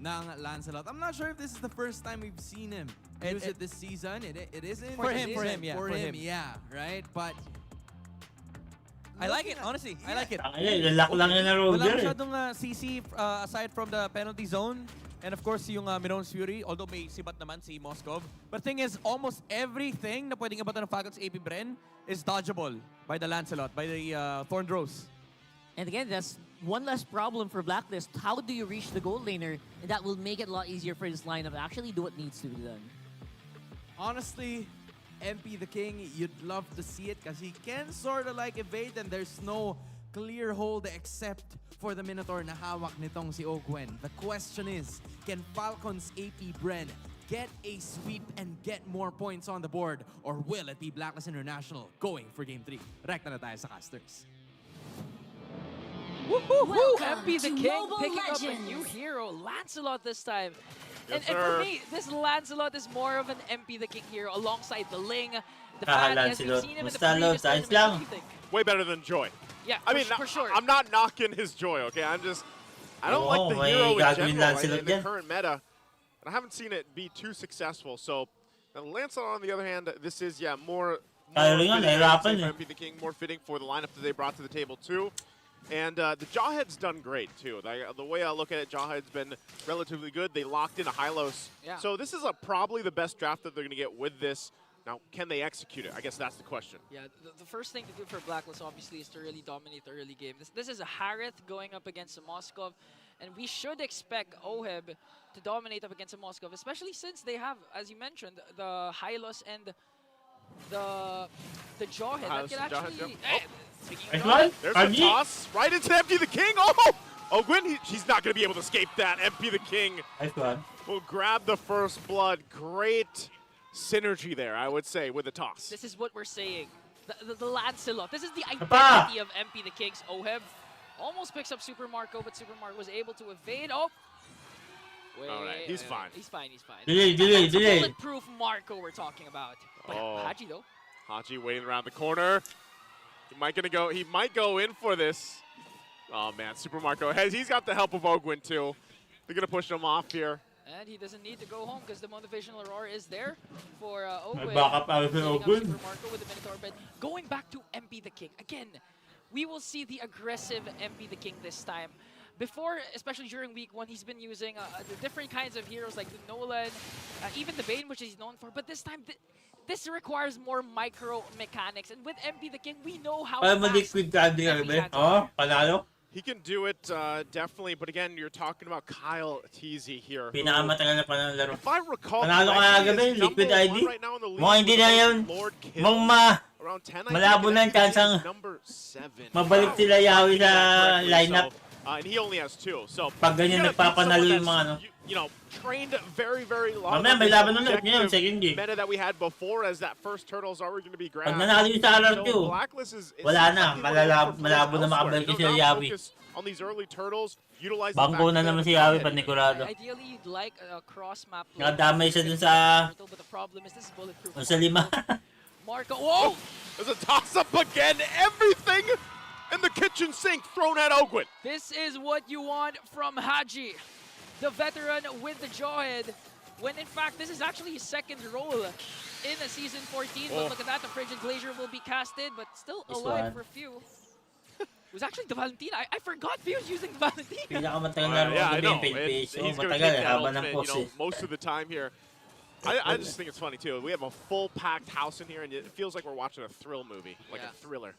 ng Lancelot. I'm not sure if this is the first time we've seen him use it this season. It isn't. For him, yeah. For him, yeah. Right? But I like it, honestly. I like it. Lalak lang yan na Wala Roger eh. masyadong CC aside from the penalty zone. And of course, yung Mino's Fury, although may sibat naman si Moskov. But the thing is, almost everything na pwedeng ibatan ng Falcons APBren is dodgeable by the Lancelot, by the Thorn Rose. And again, that's one less problem for Blacklist. How do you reach the gold laner? And that will make it a lot easier for this lineup to actually do what needs to be done. honestly, MP the King, you'd love to see it because he can sort of like evade and there's no clear hold except for the Minotaur na hawak nitong si Ogwen. The question is, can Falcons APBren get a sweep and get more points on the board, or will it be Blacklist International going for Game 3? Rekta na tayo sa casters. Woohoo! MP the King picking up a new hero, Lancelot this time. And for me, this Lancelot is more of an MP the King hero alongside the Ling, the Fan, as we've seen him in the previous tournaments. What do you think? Way better than Joy. Yeah, I mean, for sure. I'm not knocking his Joy, okay? I don't like the hero in general in the current meta. And I haven't seen it be too successful. So, Lancelot, on the other hand, this is, more fitting for MP the King, more fitting for the lineup that they brought to the table, too. And the Jawhead's done great, too. The way I look at it, Jawhead's been relatively good. They locked into Hylos. Yeah. So this is probably the best draft that they're going to get with this. Now, can they execute it? I guess that's the question. Yeah, the first thing to do for Blacklist, obviously, is to really dominate the early game. This is a Harith going up against a Moskov. And we should expect OHEB to dominate up against Moscow, especially since they have, as you mentioned, the Hylos and the Jawhead that can actually... Speaking of Jawhead, There's a toss right into MP the King. Oh! Ogwin, she's not going to be able to escape that. MP the King will grab the first blood. Great synergy there, I would say, with the toss. this is what we're saying. The Lancelot. This is the identity of MP the King's OHEB. Almost picks up Super Marco, but Super Marco was able to evade. Oh! Wait, all right, he's fine. He's fine, he's fine. Delay. Bulletproof Marco we're talking about. But Haji, though. Haji waiting around the corner. He might go in for this. Oh man, Super Marco he's got the help of Ogwin too. They're gonna push him off here. And he doesn't need to go home because the motivational Aurora is there for Ogwin. Backup out Super Ogwin. Marco with the Minotaur, but going back to MP the King again, we will see the aggressive MP the King this time. Before, especially during week 1, he's been using the different kinds of heroes like the Nolan, even the Bane, which he's known for. But this time, this requires more micro mechanics. And with MP the King, we know how fast panalo. He can do it, definitely, but again, you're talking about Kyle TZ here. Pinakamatagal na panalo laro. If I recall Panalo ka gabi, Liquid ID. right now in the league, Mukhang hindi na yun. around 10, malabo na yung chansang mabalik sila Yawi sa lineup. And he only has 2. So pag ganyan nagpapanalo yung mga ano. You know, trained very, very long. Mamaya may laban ulit ngayon, second game. Meta that we had before as that first turtle is already going to be grabbed. Pag nanalo yung sa RR2, So Blacklist is wala na, malabo na makabalik sila Yawi. On these early turtles, utilize Bangko na naman si Yawi panikurado. Ideally, you'd like a cross map. Nakadamay siya dun sa... But the problem is this is bulletproof. Sa 5. Marco, whoa! There's a toss-up again. Everything in the kitchen sink thrown at Ogwin. This is what you want from Haji, the veteran with the Jawhead, when in fact this is actually his second role in a Season 14. But look at that, the Frigid Glacier will be casted, but still alive for a few. It was actually the Valentine. I forgot he was using the Valentine. Pinakamatagal na rin I know. Philippines. He's going to matagal, take that haba ng ultimate, post most of the time here. I just think it's funny too. We have a full packed house in here, and it feels like we're watching a thrill movie, like a thriller.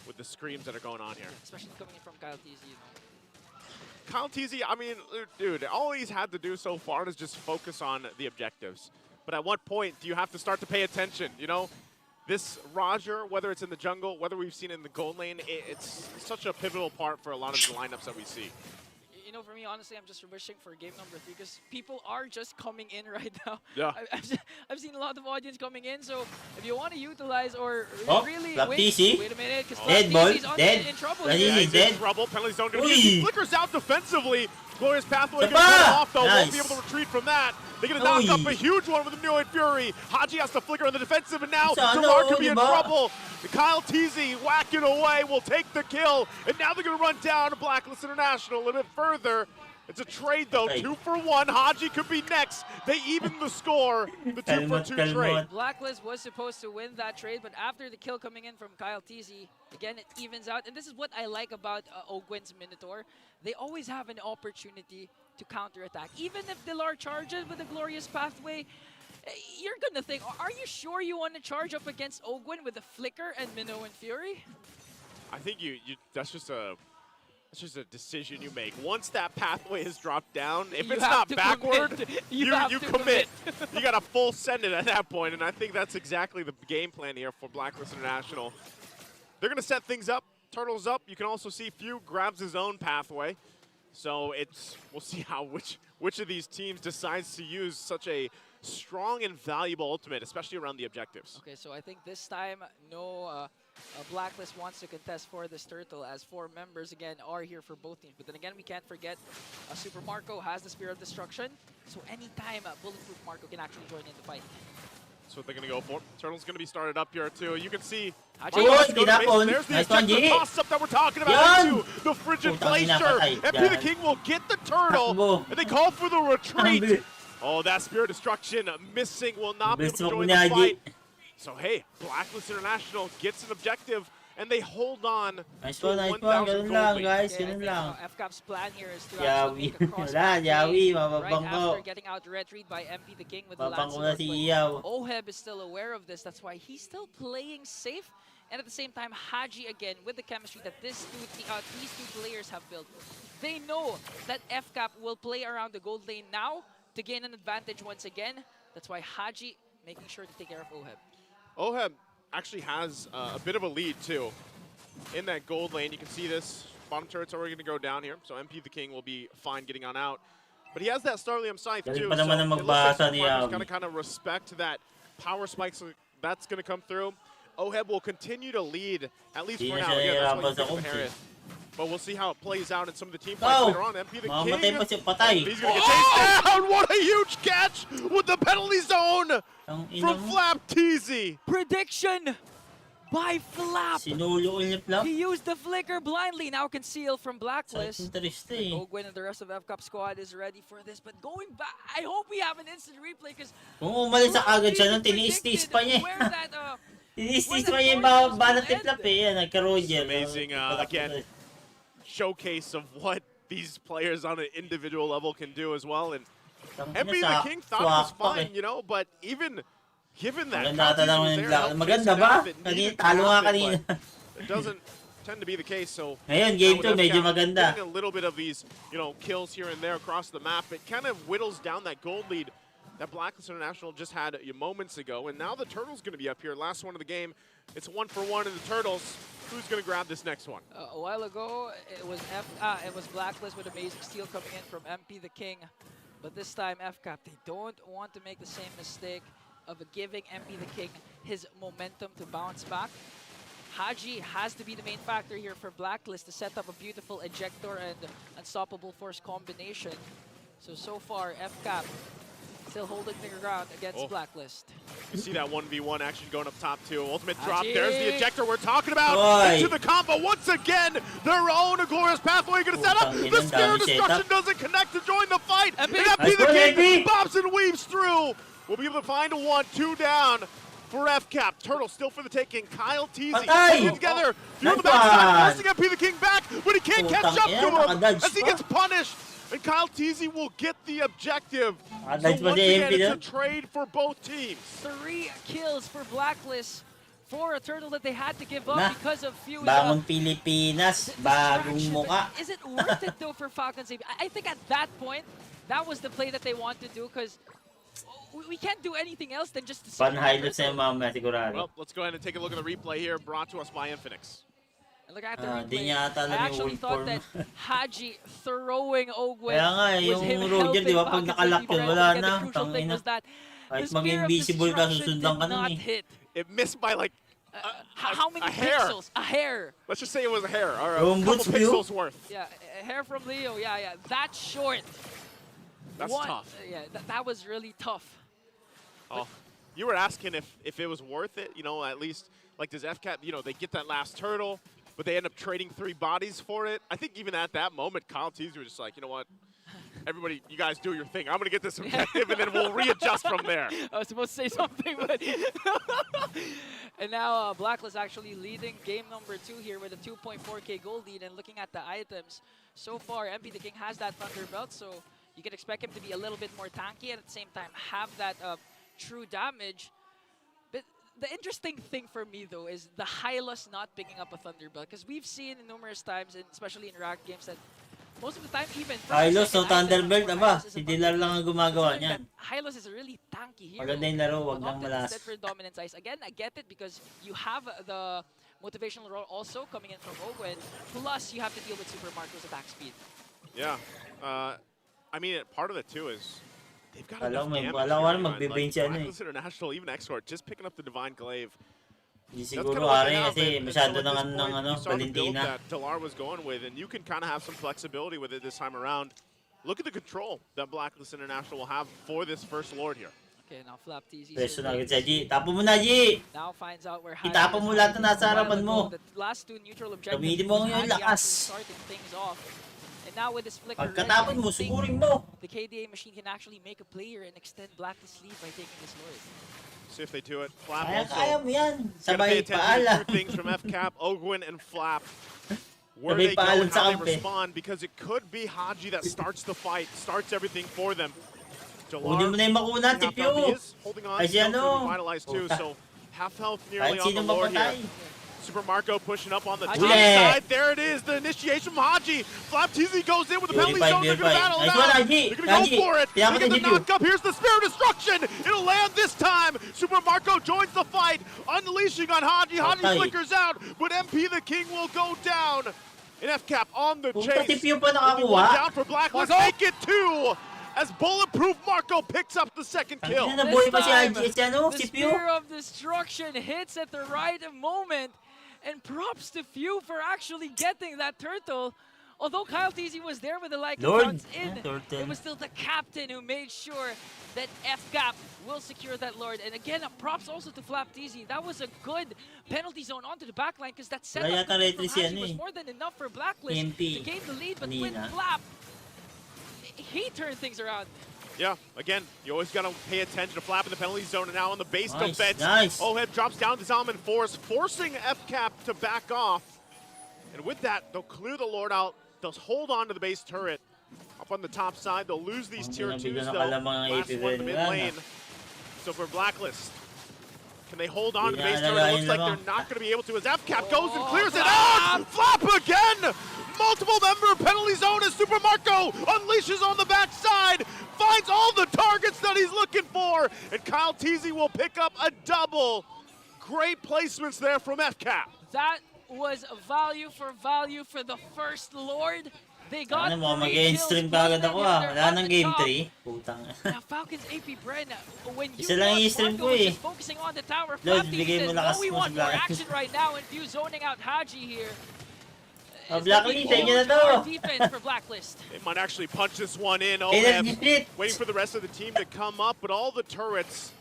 With the screams that are going on here. Especially coming in from Kyle TZ, you know. Kyle TZ, I mean, dude, all he's had to do so far is just focus on the objectives. But at what point do you have to start to pay attention, you know? This Roger, whether it's in the jungle, whether we've seen it in the gold lane, it's such a pivotal part for a lot of the lineups that we see. You know, for me, honestly, I'm just wishing for game number 3 because people are just coming in right now. Yeah. I've seen a lot of audience coming in, so if you want to utilize or really wait a minute, because dead ball, dead. In trouble. He's in trouble. Penalty zone going to be. He flickers out defensively. Glorious Pathway going to cut him off, though. Won't be able to retreat from that. They're going to knock up a huge one with the Neoid Fury. Haji has to flicker on the defensive, and now Jamar could be in trouble. Kyle TZ whacking away will take the kill, and now they're going to run down Blacklist International a little bit further. It's a trade, though. 2 for 1. Haji could be next. They even the score. The 2 for 2 trade. Blacklist was supposed to win that trade, but after the kill coming in from Kyle TZ, again, it evens out. And this is what I like about Ogwin's Minotaur. They always have an opportunity to counterattack. Even if Dilar charges with a glorious pathway, you're going to think, are you sure you want to charge up against Ogwin with a Flicker and Minnow and Fury? I think that's just a decision you make. Once that pathway is dropped down, if it's not backward, you commit. You got to full send it at that point, and I think that's exactly the game plan here for Blacklist International. They're going to set things up. Turtles up. You can also see Few grabs his own pathway. So we'll see how which of these teams decides to use such a strong and valuable ultimate, especially around the objectives. Okay, so I think this time no Blacklist wants to contest for this turtle, as 4 members again are here for both teams. But then again, we can't forget Super Marco has the Spear of Destruction, so anytime Bulletproof Marco can actually join in the fight. That's what they're going to go for. Turtle's going to be started up here too. You can see there's the toss-up that we're talking about into the Frigid Glacier. MP the King will get the turtle, and they call for the retreat. Oh, that Spear of Destruction missing, will not be able to join the fight. So hey, Blacklist International gets an objective, and they hold on to 1,000 gold guys. FCAP's plan here is to actually make a cross right after getting out red read by MP the King with the Lancelot. OHEB is still aware of this. That's why he's still playing safe. And at the same time, Haji again with the chemistry that these two players have built. They know that FCAP will play around the gold lane now to gain an advantage once again. That's why Haji making sure to take care of Oheb. Oheb actually has a bit of a lead too in that gold lane. You can see this. Bottom turret's already going to go down here, so MP the King will be fine getting on out. But he has that Starlium Scythe too, so it looks like Sparkle's going to kind of respect that power spikes that's going to come through. Oheb will continue to lead, at least for now. Again, that's what you think of Harris. But we'll see how it plays out in some of the team fights later on. MP the King, he's going to get chased down. What a huge catch with the penalty zone from Flap Teasy. Prediction by Flap. Sinulo niya Flap. He used the flicker blindly, now concealed from Blacklist. Interesting. Ogwin and the rest of FCAP squad is ready for this. But going back, I hope we have an instant replay because Kung umalis sa agad siya, nung tiniis-tiis pa niya. Tiniis-tiis pa niya yung banat ni Flap eh. Nagka-Roger. Amazing, again, showcase of what these players on an individual level can do as well. And MP the King thought it was fine, you know, but even given that, maganda ba? Talo nga kanina. It doesn't tend to be the case, so ngayon, game 2, medyo maganda. Getting a little bit of these, you know, kills here and there across the map, it kind of whittles down that gold lead that Blacklist International just had moments ago, and now the Turtles going to be up here. Last one of the game. It's 1-for-1 in the Turtles. Who's going to grab this next one? A while ago, it was Blacklist with amazing steal coming in from MP the King. But this time, FCAP, they don't want to make the same mistake of giving MP the King his momentum to bounce back. Haji has to be the main factor here for Blacklist to set up a beautiful ejector and unstoppable force combination. So far, FCAP still holding their ground against Blacklist. You see that 1v1 action going up top too. Ultimate drop. There's the ejector we're talking about. Into the combo once again. Their own glorious pathway going to set up. The Spear of Destruction doesn't connect to join the fight. And MP the King bobs and weaves through. We'll be able to find a 1-2 down for FCAP. Turtle still for the taking. Kyle Teasy working together. Through the backside, forcing MP the King back, but he can't catch up to him as he gets punished. And Kyle Teasy will get the objective. So once again, it's a trade for both teams. 3 kills for Blacklist for a Turtle that they had to give up because of few. Bangon Pilipinas, bagong muka. Is it worth it though for Falcons? I think at that point, that was the play that they wanted to do because we can't do anything else than just to see. Well, let's go ahead and take a look at the replay here, brought to us by Infinix. And look at the replay. I actually thought that Haji throwing Ogwin was him helping Falcons the crucial thing was that the Spear of Destruction did not hit. It missed by like how many pixels? A hair. Let's just say it was a hair, or a couple pixels worth. Yeah, a hair from Leo. Yeah. That short. That's tough. Yeah, that was really tough. Oh, you were asking if it was worth it, you know, at least, like, does FCAP, you know, they get that last turtle, but they end up trading 3 bodies for it. I think even at that moment, Kyle Teasy was just like, you know what, everybody, you guys do your thing. I'm going to get this objective, and then we'll readjust from there. I was supposed to say something, but... And now Blacklist actually leading game number 2 here with a 2.4k gold lead, and looking at the items, so far, MP the King has that Thunder Belt, so you can expect him to be a little bit more tanky and at the same time have that true damage. But the interesting thing for me though is the Hylos not picking up a Thunder Belt, because we've seen numerous times, and especially in ranked games, that most of the time even Hylos no Thunder Belt ba? Si Dilar lang ang gumagawa niyan. Hylos is a really tanky hero. Maganda yung laro, wag nang malas. Instead for Dominance Ice. Again, I get it because you have the motivational role also coming in from Ogwin, plus you have to deal with Super Marco's attack speed. Yeah. I mean, part of it too is they've got enough damage. Blacklist International, even Exort, just picking up the Divine Glaive. Hindi siguro ari kasi masyado ng Valentina. That Delar was going with, and you can kind of have some flexibility with it this time around. Look at the control that Blacklist International will have for this first Lord here. Okay, now Flap Teasy. Preso na agad siya, G. Tapo mo na, G! Now finds out where Itapo mo lahat na nasa harapan mo. The last 2 neutral objectives. Gamitin mo yung lakas. Starting things off. And now with this flicker, pagkatapon mo, sugurin mo. The KDA machine can actually make a player and extend Blacklist's lead by taking this Lord. See if they do it. Flap kaya mo yan. Sabay paalam. Things from FCAP, Ogwin, and Flap. Where they go and how they respond, because it could be Haji that starts the fight, starts everything for them. Hindi mo na yung makuna, Tipyo. Holding on, still revitalized too, so half health nearly on the Lord here. Super Marco pushing up on the top Yeah. side. There it is, the initiation from Haji. Flap TZ goes in with the penalty Purify, zone. They're going to purify. battle Nice now. one, Haji. They're going to Haji. go for it. Kaya They get the kita GPU. knock up. Here's the Spear of Destruction. It'll land this time. Super Marco joins the fight, unleashing on Haji. Haji Okay. flickers out, but MP the King will go down. And FCAP on the Puta, chase. TPU pa Only nakakuha. one down for Blacklist. Marco. Make it 2 as Bulletproof Marco picks up the second kill. Ano, nabuhay pa si time, Haji. Si ano, the CPU. Spear of Destruction hits at the right moment, and props to Few for actually getting that turtle. Although Kyle TZ was there with the like Lord. counts in, Yeah, turtle. it was still the captain who made sure that FCAP will secure that Lord. And again, props also to Flap TZ. That was a good penalty zone onto the backline because that setup Wala yata coming from retry si Haji ano was eh. more than enough for Blacklist MP. to gain the lead. But with Kanina. Flap, he turned things around. Yeah, again, you always got to pay attention to Flap in the penalty zone, and now on the base Nice, defense. nice. Oheb drops down to Zalman Force, forcing FCAP to back off. And with that, they'll clear the Lord out. They'll hold on to the base turret. Up on the top side, they'll lose these tier 2s, Bigyan ng though. kalamang ang Last one in the APBren. mid Wala lane. na. So for Blacklist, can they hold on to the Hindi base na turret? It looks alalahanin like naman. they're not going to be able to as FCAP goes and Oh, clears it Flap! out! Flap again! Multiple member penalty zone as Super Marco unleashes on the backside, finds all the targets that he's looking for, and Kyle TZ will pick up a double. Great placements there from FCAP. That was value for the first Lord. They got Ano mo, 3 mag-i-stream kills, ka agad one ako man ah. hitter Wala on nang the game top. 3. Putang. Now Falcons APBren, when you Isa lang watch i-stream Marco ko was eh. just focusing on the tower, Lord, Flap bigay mo says, lakas no, we mo want sa more Black. action right now, and Few zoning out Haji here. Oh, It's Blacklist, gonna be inyo na huge to. hard defense for Blacklist. They might actually punch this one in. Energy Oheb split. waiting for the rest of the team to come up, but all the turrets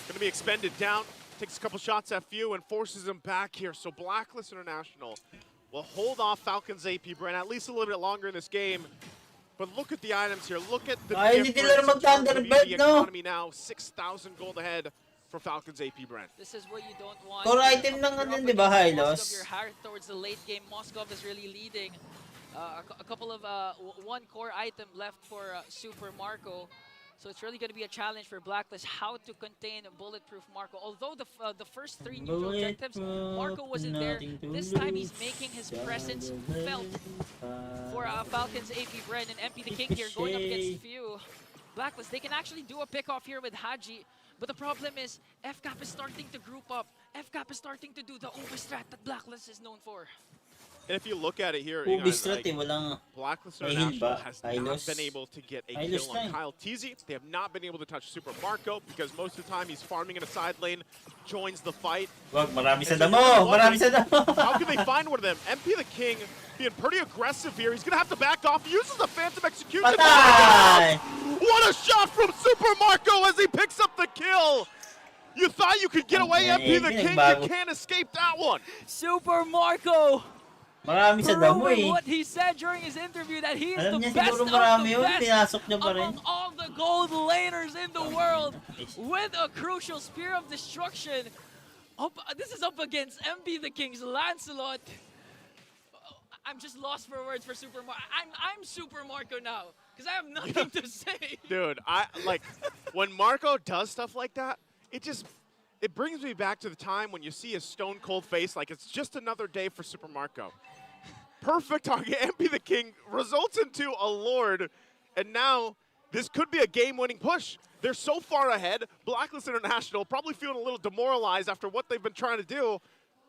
going to be expended down. Takes a couple shots at Few and forces him back here. So Blacklist International will hold off Falcons APBren at least a little bit longer in this game. But look at the items here. Look at the Ay, hindi difference nila in terms of mag-thunderbird, EV no? economy now. 6,000 gold ahead for Falcons APBren. This is where you don't want Core item ng ano, di ba, Hylos? Moskov, you're hard towards the late game. Moskov is really leading. A couple of one core item left for Super Marco. So it's really going to be a challenge for Blacklist how to contain Bulletproof Marco. Although the first 3 neutral objectives, Marco wasn't there. This time he's making his presence felt for Falcons APBren and MP the King here going up against Few. Blacklist, they can actually do a pick-off here with Haji. But the problem is, FCAP is starting to group up. FCAP is starting to do the overstrat that Blacklist is known for. And if you look at it here, Ubistrat eh, walang... Blacklist May heal International ba? has not Hylos? been able to get a Hylos kill na on eh. Kyle TZ. They have not been able to touch Super Marco because most of the time he's farming in a side lane, joins the fight. Wag, marami sa And so damo! you're Marami sa wondering, damo! How can they find one of them? MP the King being pretty aggressive here. He's going to have to back off. He uses the Phantom Execution. Patay! What a shot from Super Marco as he picks up the kill. You thought you could get away, MP the King. You can't escape that one. Super Marco Marami sa damo proving eh. what he said during his interview, that he is Alam the niya best siguro of marami the yun, best pinasok niya pa rin. among all the gold laners in the world with a crucial Spear of Destruction. This is up against MP the King's Lancelot. I'm just lost for words for Super Marco. I'm Super Marco now because I have nothing to say. Dude, I like when Marco does stuff like that, it brings me back to the time when you see his stone cold face like it's just another day for Super Marco. Perfect target. MP the King results into a Lord, and now this could be a game-winning push. They're so far ahead. Blacklist International probably feeling a little demoralized after what they've been trying to do.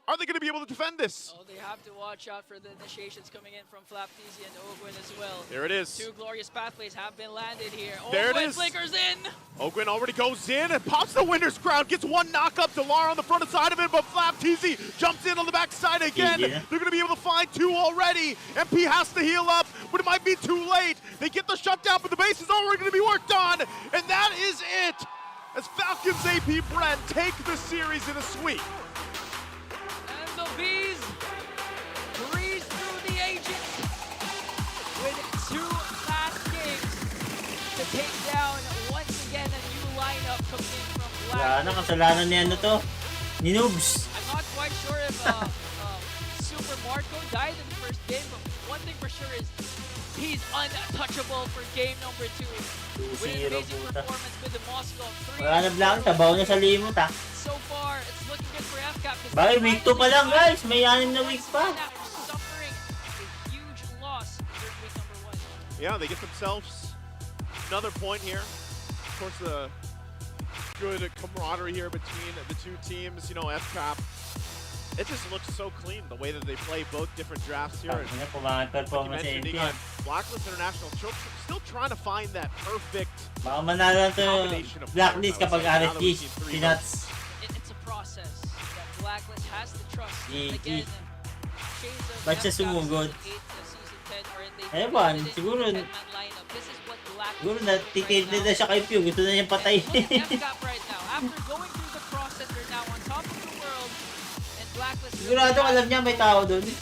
Are they going to be able to defend this? Oh, they have to watch out for the initiations coming in from Flap TZ and Ogwin as well. There it is. 2 glorious pathways have been landed here. There it Ogwin is. flickers in. Ogwin already goes in and pops the winner's crown, gets one knock up. Delar on the front side of it, but Flap TZ jumps in on the back side again. Yeah. They're going to be able to find 2 already. MP has to heal up, but it might be too late. They get the shutdown, but the base is already going to be worked on. And that is it. As Falcons APBren take the series in a sweep. And the Bees breeze through the agents with 2 last games to take down once again a new lineup coming in from Wala na, Black. kasalanan ni ano to. Ni Noobs. I'm not quite sure if Super Marco died in the first game, but one thing for sure is He's untouchable for game number 2. With an 2-0 amazing puta. performance with the Moscow 3. Wala na Blacklist, tabaw niya sa limot ah. So far, it's looking good for FCAP. Bakit week 2 pa lang guys? May 6 na weeks pa. Suffering a huge loss during week number 1. Yeah, they get themselves another point here. Of course, the good camaraderie here between the two teams. You know, FCAP, it just looks so clean the way that they play both different drafts here. Sabi niya, pumangit Like you performance sa mentioned, MPL. Ingan, Blacklist International still trying to find that perfect Baka manalo na to combination of Blacklist players, I would kapag say. Now that RSG, we've seen three Peanuts. It's a process that Blacklist has to trust. GG. Again, shades of Ba't siya FCAP sumugod? season 8 to season 10 wherein they Ewan, created siguro, a 10-man lineup. This is what Blacklist siguro is natitindig na siya kay Pew. Gusto na niyang And patayin. look at FCAP right now. After going through the process, they're now on top of the world. And Blacklist Sigurado alam niya may tao doon. to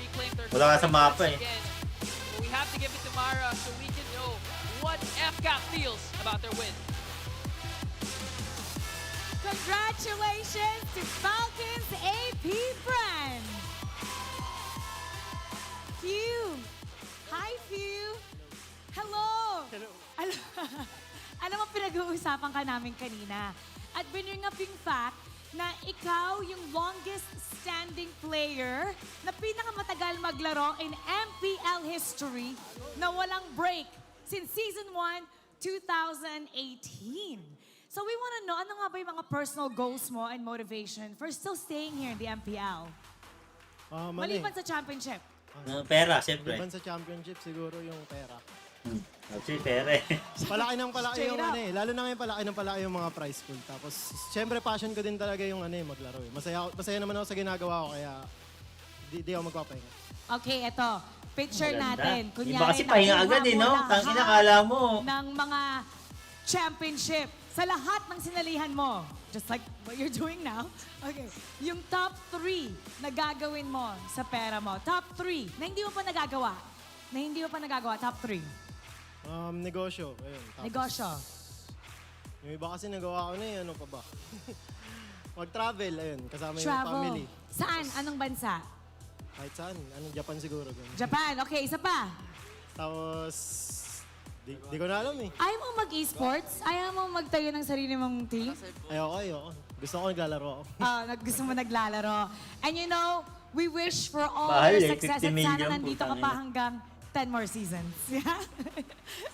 reclaim their Wala ka sa mapa eh. again. But we have to give it to Mara so we can know what FCAP feels about their win. Congratulations to Falcons APBren! Few! Hi, Few! Hello! Alam mo, pinag-uusapan ka namin kanina. At bring up yung fact na ikaw yung longest standing player na pinakamatagal maglaro in MPL history na walang break since Season 1, 2018. So we want to know, ano nga ba yung mga personal goals mo and motivation for still staying here in the MPL? Maliban sa championship. Pera, siyempre. Maliban sa championship, siguro yung pera. Actually, pera eh. Palaki ng palaki Straight yung up. lalo na ngayon palaki ng palaki yung mga prize pool. Tapos, syempre passion ko din talaga yung maglaro eh. Masaya naman ako sa ginagawa ko, kaya di ako magpapahinga. Okay, eto. Picture Maganda. natin. Iba Kunyari, kasi pahinga nakuha agad eh, mo no? lahat Tangina, kala mo. ng mga championship sa lahat ng sinalihan mo. Just like what you're doing now. Okay. Yung top 3 na gagawin mo sa pera mo. Top 3 na hindi mo pa nagagawa. Top 3. Negosyo. Ayun. Tapos, Negosyo. Yung iba kasi nagawa ko na ano pa ba? Mag-travel, ayun. Kasama yung Travel. family. Saan? Anong bansa? Kahit saan. Japan siguro. Ganun. Japan. Okay, isa pa. Tapos, di ko na alam eh. Ayaw mo mag-esports? Ayaw mo magtayo ng sarili mong team? Ayoko. Gusto ko naglalaro ako. Gusto mo naglalaro. And you know, we wish for all Mahal your eh, success 50 at million, sana nandito ka putang pa ina. hanggang 10 more seasons. Yeah?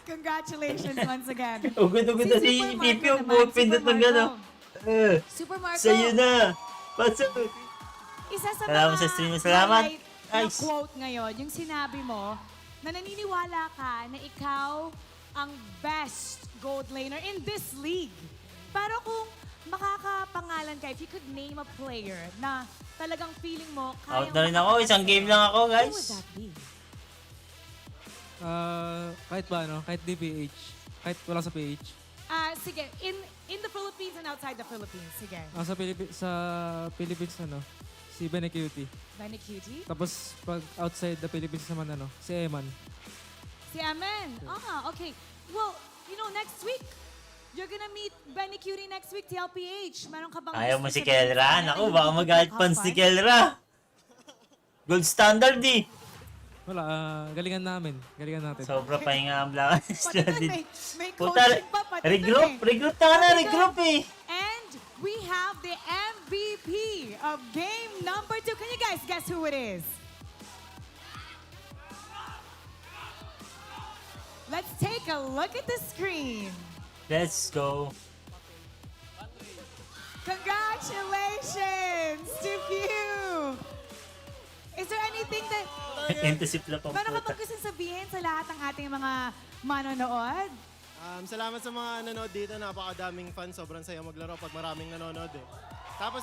Congratulations once again. Ugod-ugod na si Super Pipi Marco yung naman, pindot Super ng gano'n. Marco. Super Marco. Sa'yo na. Pasok. Isa sa Salamat mga sa stream. Salamat. highlight na Nice. quote ngayon, yung sinabi mo na naniniwala ka na ikaw ang best gold laner in this league. Pero kung makakapangalan ka, if you could name a player na talagang feeling mo Out kayang na rin ako. Isang game lang ako, who would guys. that be? Kahit ba, no? Kahit di PH. Kahit wala sa PH. Sige, in the Philippines and outside the Philippines. Sige. Sa Philippines, si Benecuti. Benny Cutie? Tapos, pag outside the Philippines naman, si Eman. Si Amen. Okay. Well, you know, next week, you're gonna meet Benny Cutie next week, TLPH. Meron ka bang Ayaw mo gusto si sabihin Kelra. sa kanya Naku, na baka hindi magalit ka pa si fun? Kelra. Gold standard eh. Wala, galingan namin. Galingan natin. Sobra pahinga ang Blacklist. Pati na may Puta, coaching pa, pati regroup. na Regroup na ka na, Pati regroup na. eh. And we have the MVP of game number 2. Can you guys guess who it is? Let's take a look at the screen. Let's go. Congratulations to you. Is there anything that... Intisip na pang Meron ka puta. bang gusto sabihin sa lahat ng ating mga manonood? Salamat sa mga nanonood dito. Napakadaming fans. Sobrang saya maglaro pag maraming nanonood eh. Tapos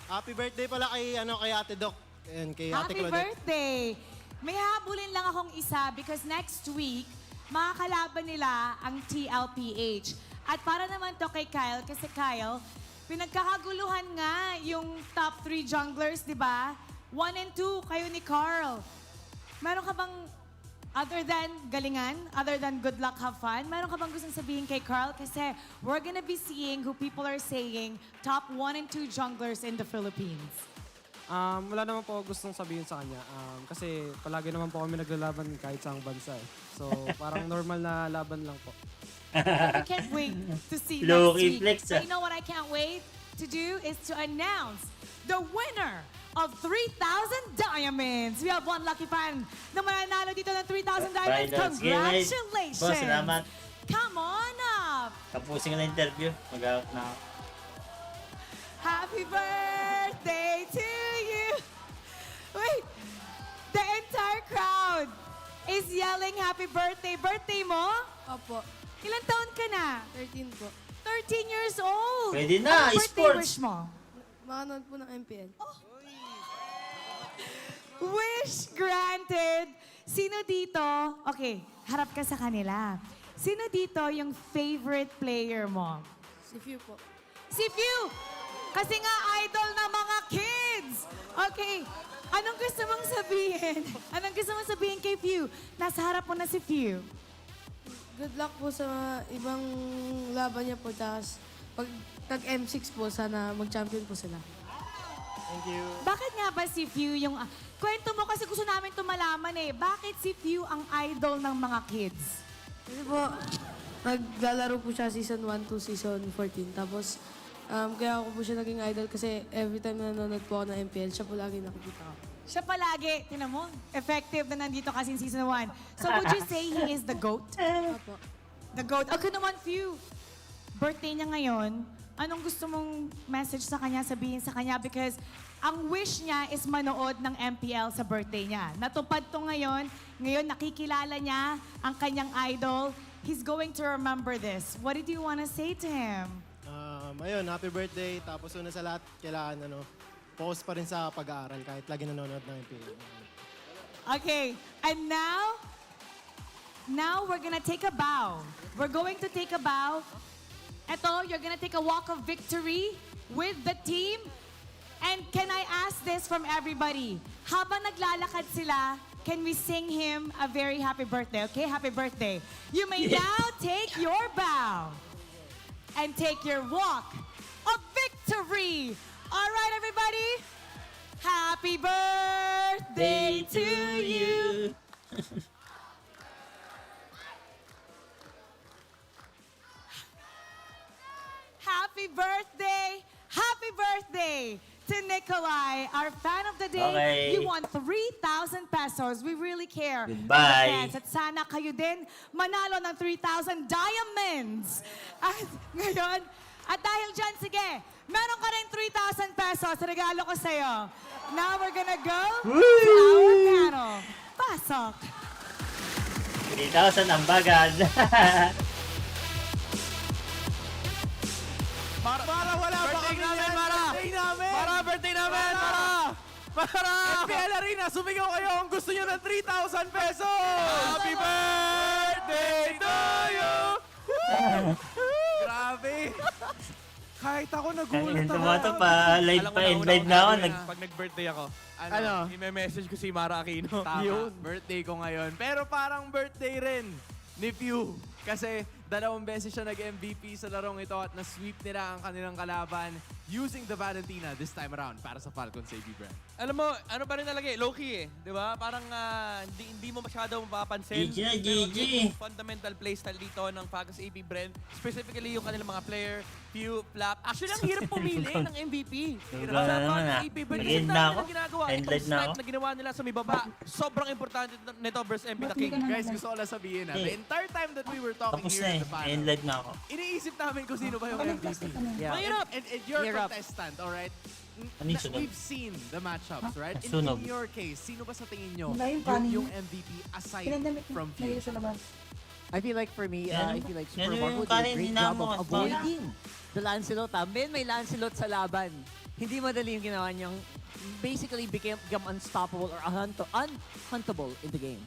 happy birthday pala kay Ate Doc. And kay Ate Happy Claudette. birthday! May habulin lang akong isa because next week, makakalaban nila ang TLPH. At para naman to kay Kyle, kasi Kyle, pinagkakaguluhan nga yung top 3 junglers, di ba? 1 and 2, kayo ni Carl. Meron ka bang, other than galingan, other than good luck, have fun, meron ka bang gustong sabihin kay Carl? Kasi we're gonna be seeing who people are saying top 1 and 2 junglers in the Philippines. Wala naman po ako gustong sabihin sa kanya. Kasi palagi naman po kami naglalaban kahit saang bansa eh. So parang normal na laban lang po. I can't wait to see Low next week. flex, But you know what I can't wait to do is to announce the winner of 3,000 diamonds. We have one lucky fan na mananalo dito ng 3,000 diamonds. Finals. Sige, mate. Congratulations! Boss, salamat. Come on up! Tapusin ko na interview. Mag-out na ako. Happy birthday to you! Wait! The entire crowd is yelling happy birthday. Birthday mo? Opo, Ilan taon ka na? 13 po. 13 years old. Pwede na, Anong birthday sports. wish mo? Makanood po ng MPL. Wish granted. Sino dito? Okay, harap ka sa kanila. Sino dito yung favorite player mo? Si Few po. Si Few! Kasi nga idol ng mga kids! Okay, anong gusto mong sabihin? Anong gusto mong sabihin kay Few? Nasa harap mo na si Few. Good luck po sa ibang laban niya po. Tapos pag tag-M6 po, sana mag-champion po sila. Thank you. Bakit nga ba si Few yung... kwento mo kasi gusto namin ito malaman eh. Bakit si Few ang idol ng mga kids? Kasi po, naglalaro po siya season 1 to season 14. Tapos, kaya ako po siya naging idol kasi every time na nanonood po ako ng MPL, siya po lagi nakikita ko. Siya palagi, tinan mo, effective na nandito kasi in season 1. So would you say he is the GOAT? Opo. The GOAT. Okay naman, Few. Birthday niya ngayon. Anong gusto mong message sa kanya, sabihin sa kanya? Because ang wish niya is manood ng MPL sa birthday niya. Natupad to ngayon. Ngayon, nakikilala niya ang kanyang idol. He's going to remember this. What did you want to say to him? Ayun, happy birthday. Tapos una sa lahat, kailangan focus pa rin sa pag-aaral kahit lagi nanonood ng MPL. Okay, and now we're gonna take a bow. We're going to take a bow. Eto, you're gonna take a walk of victory with the team. And can I ask this from everybody? Habang naglalakad sila, can we sing him a very happy birthday? Okay, happy birthday. You may now take your bow and take your walk of victory. All right, everybody. Happy birthday to you. Happy birthday to Nikolai, our fan of the day. Okay. You won 3,000 pesos. We really care. Goodbye. Fans. At sana kayo din manalo ng 3,000 diamonds. At ngayon, at dahil dyan, sige, meron ka rin 3,000 pesos. Regalo ko sa'yo. Now we're gonna go to our panel. Pasok. 3,000 ang bagad. Para wala pa kami namin, birthday namin, para MPL Arena, sumigaw kayo kung gusto nyo ng 3,000 pesos! Happy birthday to you! Grabe! Kahit ako nagulat Ito mo ito pa, live pa, live na ako. Pag nag-birthday ako, i-message ko si Mara Aquino. Tama, birthday ko ngayon. Pero parang birthday rin ni Pew. Kasi 2 beses siya nag-MVP sa larong ito at na-sweep nila ang kanilang kalaban using the Valentina this time around para sa Falcons APBren. Alam mo, ano pa rin talaga low-key eh. Di ba? Parang hindi mo masyadong mapapansin. GG na, GG. Yung fundamental playstyle dito ng Falcons APBren, specifically yung kanilang mga player, Pew, Flap. Actually, ang hirap pumili ng MVP. Wala na naman APBren. Kasi Nag-end na dami ako. na ginagawa. End Itong live na snipe ako. na ginawa nila sa may baba, sobrang importante nito versus MP the King. Guys, gusto ko lang sabihin na the entire time that we were talking Tapos here na in eh. the panel, End live na ako. iniisip namin kung sino ba yung MVP. Yeah. And you're You're up. contestant, alright? Ano yung sunog? We've seen the matchups, right? Sunog. In your case, sino ba sa tingin nyo yung MVP aside from Pew? I feel like for me, I feel like Yan Super yung Marco did a kanin, great hinamo job of at avoiding the Lancelot. Ben, may Lancelot sa laban. Hindi madali yung ginawa niyang basically became unstoppable or unhuntable in the game.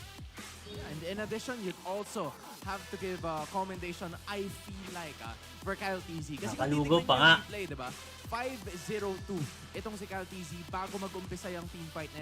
And in addition, you'd also have to give a commendation, I feel like, for Kyle TZ. Kasi Nakalugo pa nga. play, diba? 5-0-2 itong si Kyle TZ bago mag-umpisa yung teamfight na yan.